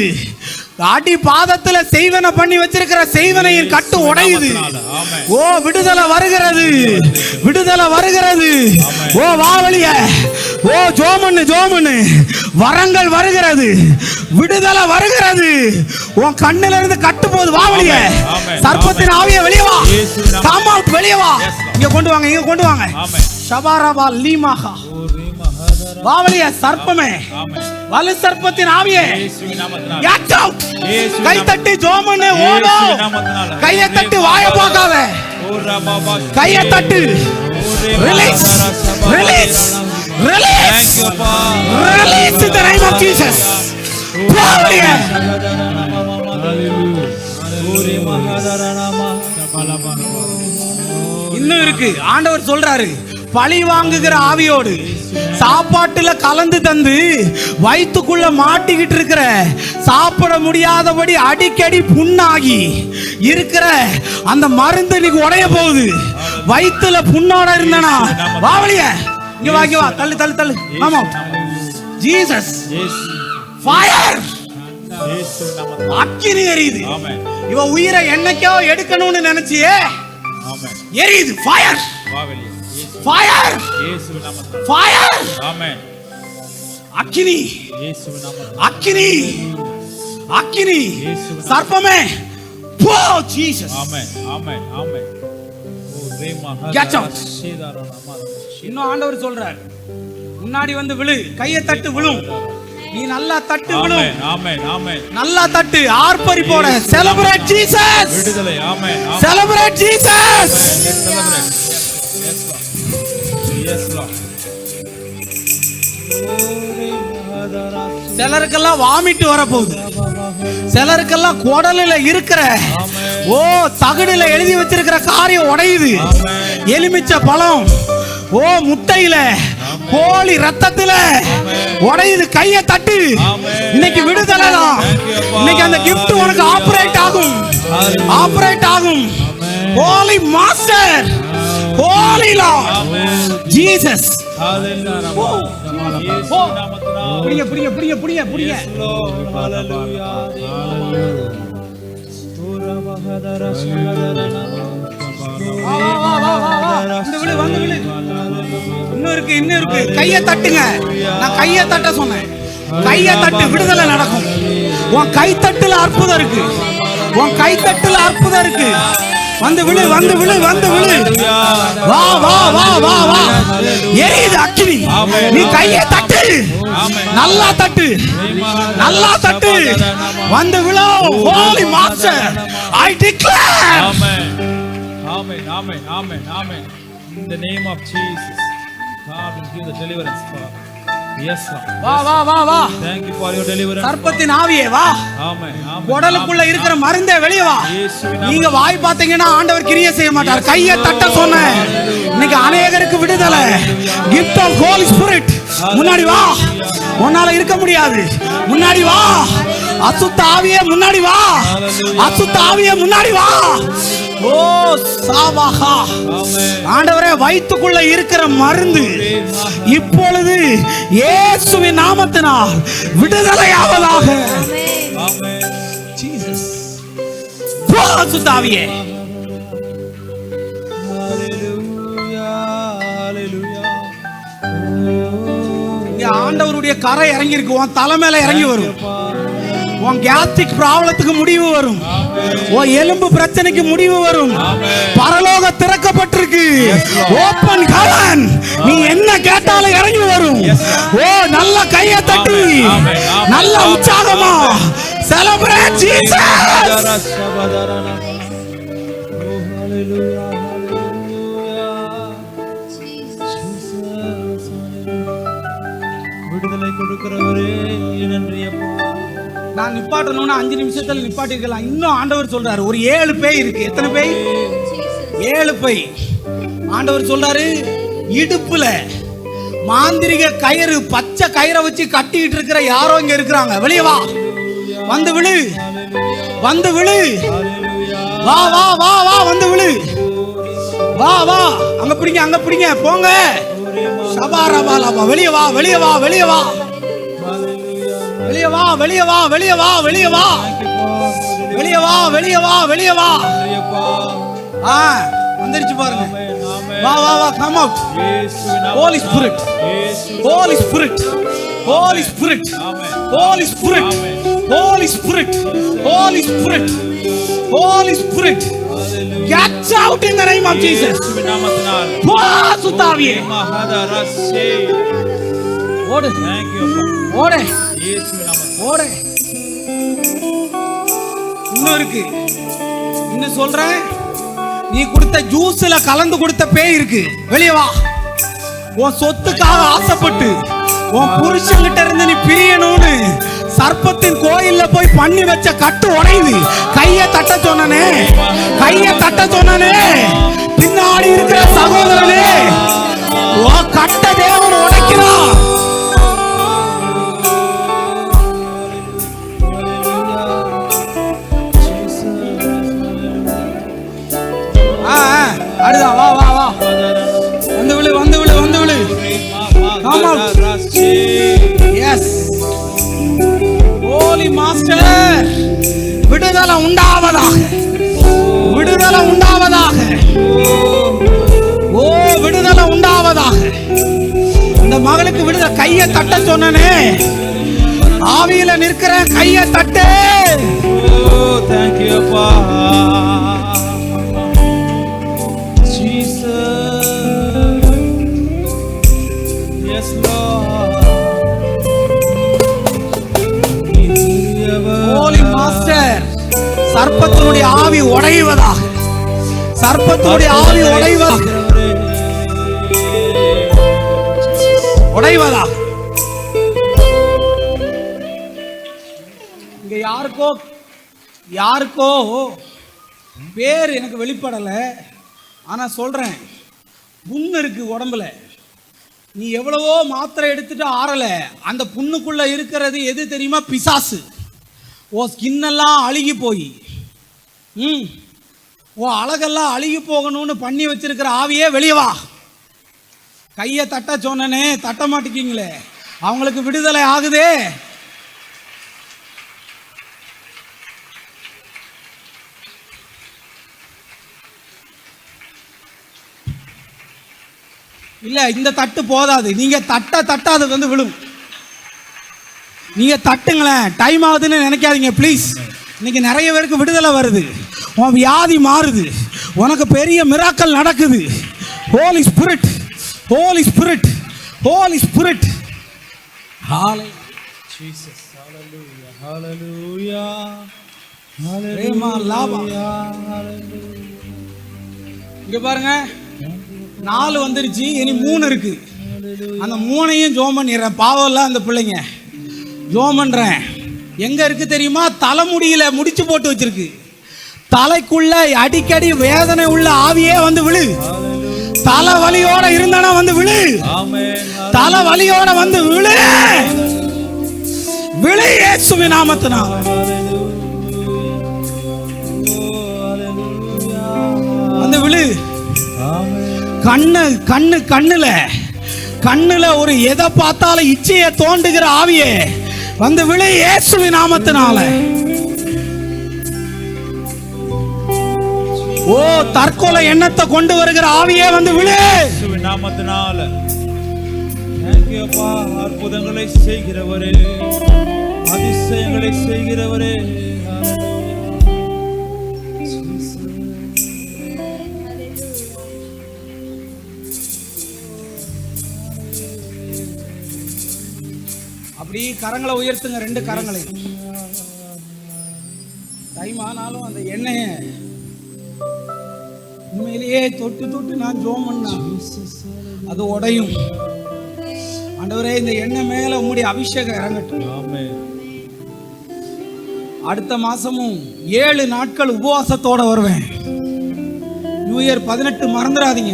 அடி பாதத்துல செய்வன பண்ணி வச்சிருக்கிற செய்வனையின் கட்டு உடையுது. ஆமென். ஓ விடுதலை வருகிறது, விடுதலை வருகிறது. ஓ வாவலிய, ஓ ஜோமன்னு வரங்கள் வருகிறது, விடுதலை வருகிறது. உன் கண்ணுல இருந்து கட்டு போகுது. வாவலிய, சர்ப்பத்தின் ஆவிய வெளியே வா, கம் அவுட், வெளியே வா. இங்க கொண்டு வாங்க, இங்க கொண்டு வாங்க. ஷபாரபா லீமாஹா. வாவலிய சர்ப்பமே, வலு சர்ப்பத்தின் ஆவியே, get out. கை தட்டி ஜோமன்னு ஓடு. கையை தட்டி வாய பார்க்காத, கையை தட்டு. Release, release, release, release in the name of Jesus. வாவலிய இன்னும் இருக்கு. ஆண்டவர் சொல்றாரு, பழி வாங்குகிற ஆவியோடு சாப்பாட்டுல கலந்து தந்து வயிற்றுக்குள்ள மாட்டிக்கிட்டு இருக்கிற, சாப்பிட முடியாதபடி அடிக்கடி புண்ணாகி இருக்கிற அந்த மருந்து இன்னைக்கு உடைய போகுது. வயிற்றுல புண்ணோட இருந்தனா வாவலிய இங்க வா, இங்க வா, தள்ளு தள்ளு தள்ளு. ஆமா, ஜீசஸ் ஃபயர், அக்கினி எரியுது. இவ உயிரை என்னைக்கோ எடுக்கணும்னு நினைச்சியே, எரியுது. ஃபயர், ஃபயர், ஃபயர், அக்கினி, அக்கினி, அக்கினி. சர்ப்பமே போ. ஜீசஸ், ஆமென், ஆமென், ஆமென். Get out. இன்னும் ஆண்டவர் சொல்றார், முன்னாடி வந்து விழு, கையை தட்டு, விழும். நீ நல்லா தட்டு, விழும். ஆமென், ஆமென். நல்லா தட்டு, ஆர்ப்பரி போட. செலிப்ரேட் ஜீசஸ், விடுதலை. Amen, amen. Celebrate Jesus. Celebrate. Yes Lord. சிலருக்கெல்லாம் வாமிட்டு வரப்போகுது, சிலருக்கெல்லாம் குடலில் இருக்கிற தகடுல எழுதி வச்சிருக்கிற காரியம் உடையுது. எலுமிச்ச பழம், முட்டையில, கோழி ரத்தத்துல உடையுது. கையை தட்டு. இன்னைக்கு விடுதலை தான். இன்னைக்கு அந்த gift உனக்கு ஆபரேட் ஆகும், ஆபரேட் ஆகும். Holy master, holy lord Jesus. புடிங்க புடிங்க புடிங்க புடிங்க புடிங்க. இன்னும் இருக்கு, இன்னும் இருக்கு. கையை தட்டுங்க. நான் கையை தட்ட சொன்னேன். கையை தட்டு, விடுதலை நடக்கும். உன் கை தட்டுல அற்புதம் இருக்கு, உன் கை தட்டுல அற்புதம் இருக்கு. வந்து விழு, வந்து விழு, வந்து விழு. வா வா வா வா வா. எரியுது அக்கினி. நீ கையை தட்டு, நல்லா தட்டு, நல்லா தட்டு. வந்து விழு. Holy master, I declare. Amen, amen, amen, amen, amen. In the name of Jesus, God will give the deliverance for. Yes, Lord. வா வா வா வா. Thank you for your deliverance. சர்ப்பத்தின் ஆவியே வா. ஆமென், ஆமென். உடலுக்குள்ள இருக்கிற மருந்தே வெளியே வா. நீங்க வாய் பாத்தீங்கன்னா ஆண்டவர் கிரியை செய்ய மாட்டார். கையை தட்ட சொன்னேன். இன்னைக்கு அநேகருக்கு விடுதலை. gift of Holy Spirit. முன்னாடி வா. உன்னால இருக்க முடியாது. முன்னாடி வா. அசுத்த ஆவியே முன்னாடி வா. அசுத்த ஆவியே முன்னாடி வா. ஓ சாவாஹா. ஆண்டவரே, வயிற்றுக்குள்ள இருக்கிற மருந்து இப்பொழுது இயேசுவின் நாமத்தினால் விடுதலையாவதாக. ஆமென். ஜீசஸ். போ அசுத்த ஆவியே. ஹalleluya, ஹalleluya. இங்க ஆண்டவருடைய கரை இறங்கி இருக்கு. உன் தலை மேல இறங்கி வரும். உன் கேஸ்ட்ரிக் ப்ராப்ளத்துக்கு முடிவு வரும். உன் எலும்பு பிரச்சனைக்கு முடிவு வரும். பரலோக திறக்கப்பட்டிருக்கு. Open heaven. நீ என்ன கேட்டாலும் இறங்கி வரும். ஓ நல்ல கையை தட்டி, நல்ல உற்சாகமா செலிப்ரேட் ஜீசஸ். விடுதலை கொடுக்கிறவரே நன்றி அப்பா. நான் நிப்பாட்டணும்னா 5 நிமிஷத்துல நிப்பாட்டிக்கலாம். இன்னும் ஆண்டவர் சொல்றாரு, ஒரு 7 பேய் இருக்கு. எத்தனை பேய்? 7 பேய். ஆண்டவர் சொல்றாரு, இடுப்புல மாந்திரிக கயிறு, பச்சை கயிறை வச்சு கட்டிட்டு இருக்கிற யாரோ இங்க இருக்கிறாங்க. வெளியே வா. வந்து விழு, வந்து விழு. வா வா வா வா, வந்து விழு. வா வா. அங்க பிடிங்க, அங்க பிடிங்க. போங்க. சபாரபாலா. வெளியே வா, வெளியே வா, வெளியே வா. வெளியே வா, வெளியே வா, வெளியே வா, வெளியே வா, வெளியே வா, வெளியே வா, வெளியே வா. வந்துருச்சு பாருங்க. வா வா வா, come out. Holy Spirit, Holy Spirit, Holy Spirit, Holy Spirit, Holy Spirit, Holy Spirit, Holy Spirit, get out in the name of Jesus. வா சுத்தாவியே, ஓடு, ஓடு, ஓடு. இன்னும் இருக்கு, இன்னும் சொல்றேன். நீ கொடுத்த ஜூஸ்ல கலந்து கொடுத்த பேய் இருக்கு, வெளியே வா. உன் சொத்துக்காக ஆசைப்பட்டு உன் புருஷன்கிட்ட இருந்து நீ பிரியணும்னு சர்ப்பத்தின் கோயில்ல போய் பண்ணி வச்ச கட்டு உடையுது. கைய தட்ட சொன்னனே, கைய தட்ட சொன்னனே. பின்னாடி இருக்கிற சகோதரனே, உன் கட்ட தேவன் உடைக்கிறான். அடுதா, வா வா வா, வந்து விழு, வந்து விழு, வந்து விழு. Come out. Yes. Holy Master, விடுதலை உண்டாவதாக, விடுதலை உண்டாவதாக, ஓ விடுதலை உண்டாவதாக. இந்த மகளுக்கு விடுதலை. கையை தட்ட சொன்னனே, ஆவியில நிற்கிற கையை தட்டு. Oh, thank you, அப்பா. Yes, Lord. Holy Master, சர்ப்பத்தினுடைய ஆவி உடைவதாக, சர்ப்பத்தினுடைய ஆவி உடைவதாக, உடைவதாக. இங்க யாருக்கோ யாருக்கோ பேர் எனக்கு வெளிப்படல, ஆனா சொல்றேன், புண்ணு இருக்கு உடம்புல. நீ எவ்வளவோ மாத்திரை எடுத்துட்டு ஆறல. அந்த புண்ணுக்குள்ள இருக்கிறது எது தெரியுமா? பிசாசு. ஓ ஸ்கின்னெல்லாம் அழுகி போய், ஓ அழகெல்லாம் அழுகி போகணும்னு பண்ணி வச்சிருக்கிற ஆவியே வெளியே வா. கையை தட்ட சொன்னனே, தட்ட மாட்டேங்கிங்களே. அவங்களுக்கு விடுதலை ஆகுதே. இல்ல, இந்த தட்டு போதாது. நீங்க தட்ட தட்ட அது வந்து விழும். நீங்க தட்டுங்களேன். டைம் ஆகுதுன்னு நினைக்காதீங்க ப்ளீஸ். இன்னைக்கு நிறைய பேருக்கு விடுதலை வருது, உன் வியாதி மாறுது, உனக்கு பெரிய மிராக்கல் நடக்குது. Holy spirit, holy spirit, holy spirit. Jesus, hallelujah, hallelujah, பிரேமா லாபா. இங்க பாருங்க, 4 வந்துருச்சு, இனி 3 இருக்கு. அந்த 3ஐயும் ஜோம் பண்ணிடுறேன். பாவம் இல்ல அந்த பிள்ளைங்க, ஜோம் பண்றேன். எங்க இருக்கு தெரியுமா? தலைமுடியில முடிச்சு போட்டு வச்சிருக்கு. தலைக்குள்ள அடிக்கடி வேதனை உள்ள ஆவியே வந்து விழு. தலை வலியோட இருந்தானா வந்து விழு. தலை வலியோட வந்து விழு, விழு இயேசுவின் நாமத்தினால். வந்து விழு. கண்ணுல ஒரு எதை பார்த்தாலும் இச்சையை தோண்டுகிற ஆவியே வந்து விழு இயேசுவின் நாமத்தினால. ஓ தற்கொலை எண்ணத்தை கொண்டு வருகிற ஆவியே வந்து விழு இயேசுவின் நாமத்தினால. அப்பா, அற்புதங்களை செய்கிறவரே, அதிசயங்களை செய்கிறவரே. அப்படி கரங்களை உயர்த்துங்க, 2 கரங்களை. டைம் ஆனாலும் அந்த எண்ணெய உண்மையிலேயே தொட்டு தொட்டு நான் ஜோம் பண்ணா அது உடையும். ஆண்டவரே, இந்த எண்ணெய் மேல உம்முடைய அபிஷேகம் இறங்கட்டும். அடுத்த மாசமும் 7 நாட்கள் உபவாசத்தோட வருவேன். நியூ இயர் 18 மறந்துடாதீங்க.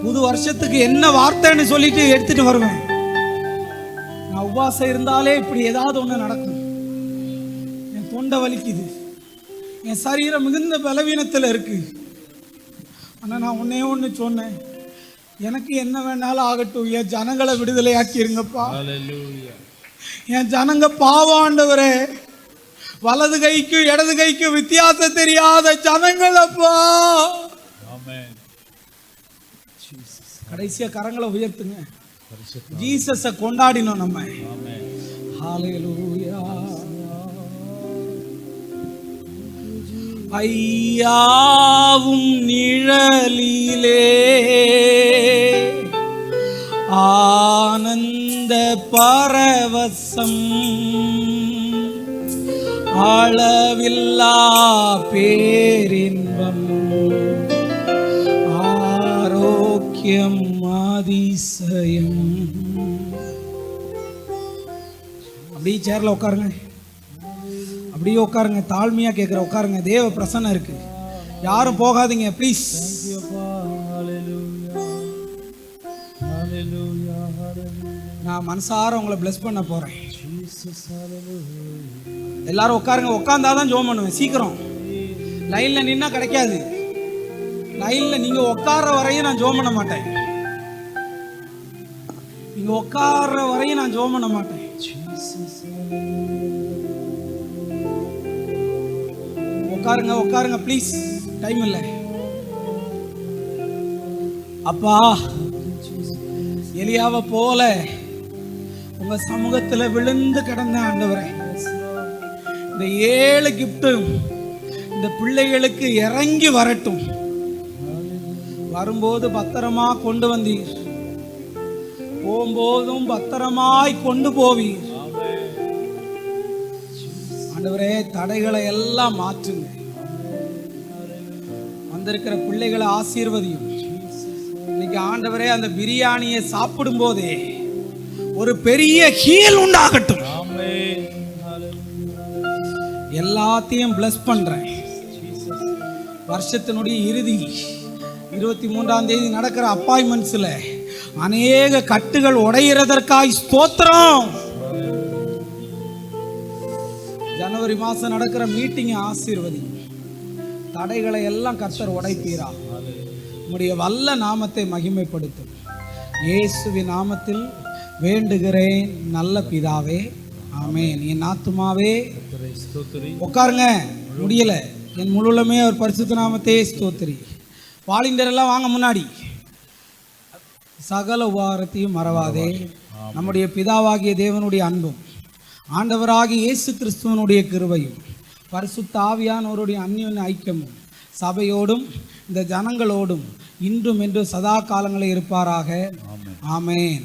புது வருஷத்துக்கு என்ன வார்த்தைன்னு சொல்லிட்டு எடுத்துட்டு வருவேன். நான் உபவாசம் இருந்தாலே இப்படி ஏதாவது ஒன்று நடக்கும். என் தொண்டை வலிக்குது, என் சரீரம் மிகுந்த பலவீனத்தில் இருக்கு. ஆனால் நான் ஒன்னே ஒன்று சொன்னேன், எனக்கு என்ன வேணாலும் ஆகட்டும், என் ஜனங்களை விடுதலை ஆக்கிருங்கப்பா. என் ஜனங்க பாவம் ஆண்டவரே, வலது கைக்கும் இடது கைக்கும் வித்தியாசம் தெரியாத ஜனங்களப்பா. ஆமென். ஜீசஸ். கடைசியா கரங்களை உயர்த்துங்க. ஜீசஸை கொண்டாடினோம் நம்ம. ஆமென். ஹல்லேலூயா. ஐயாவும் நிழலிலே ஆனந்த பரவசம், அளவில்லா பேரின்பம், ஆரோக்கியம் அதிசயம். அப்படியே சேர்ல உட்காருங்க, அப்படியே உட்காருங்க. தாழ்மையா கேட்குற உட்காருங்க. தேவ பிரசன்னம் இருக்கு. யாரும் போகாதீங்க ப்ளீஸ். நான் மனசார உங்களை பிளஸ் பண்ண போறேன். எல்லாரும் உட்காருங்க. உட்கார்ந்தாதான் ஜெபம் பண்ணுவேன். சீக்கிரம் லைன்ல நின்னா கிடைக்காது. லைன்ல நீங்க உட்கார்ற வரையும் நான் ஜெபம் பண்ண மாட்டேன். நீங்க உட்கார்ற வரையும் நான் ஜெபம் பண்ண மாட்டேன். உட்காருங்க உட்காருங்க ப்ளீஸ், டைம் இல்லை. அப்பா, எலியாவை போல உங்க சமூகத்துல விழுந்து கிடந்த ஆண்டவரே, இந்த 7 கிஃப்ட்டும் இந்த பிள்ளைகளுக்கு இறங்கி வரட்டும். வரும்போது பத்திரமா கொண்டு வந்தீர், போகும்போதும் பத்திரமாய் கொண்டு போவீர். ஆண்டவரே, தடைகளை எல்லாம் மாற்றுங்க. வந்திருக்கிற பிள்ளைகளை ஆசீர்வதியும். இன்னைக்கு ஆண்டவரே, அந்த பிரியாணியை சாப்பிடும் போதே ஒரு பெரிய ஹீல் உண்டாகட்டும். எல்லாத்தையும் பிளஸ் பண்றேன். வருஷத்தினுடைய இறுதி 23ஆம் தேதி நடக்கிற அப்பாயின்மெண்ட்ஸ்ல அநேக கட்டுகள் உடையிறதற்காய் ஸ்தோத்திரம். ஜனவரி மாசம் நடக்கிற மீட்டிங் ஆசீர்வதி. தடைகளை எல்லாம் கர்த்தர் உடைப்பீரா. உம்முடைய வல்ல நாமத்தை மகிமைப்படுத்தும். இயேசுவின் நாமத்தில் வேண்டுகிறேன் நல்ல பிதாவே, ஆமென். என் ஆத்துமாவே உட்காருங்க, முடியல. என் முழுமே அவர் பரிசுத்த நாமத்தை ஸ்தோத்திரி. வாலிண்டர் எல்லாம் வாங்க முன்னாடி. சகல உபகாரத்தையும் மறவாதே. நம்முடைய பிதாவாகிய தேவனுடைய அன்பும் ஆண்டவராகிய இயேசு கிறிஸ்துவனுடைய கிருபையும் பரிசுத்த ஆவியானவருடைய அந்யோன்ய ஐக்கியமும் சபையோடும் இந்த ஜனங்களோடும் இன்றும் என்று சதா காலங்களில் இருப்பாராக. ஆமென்.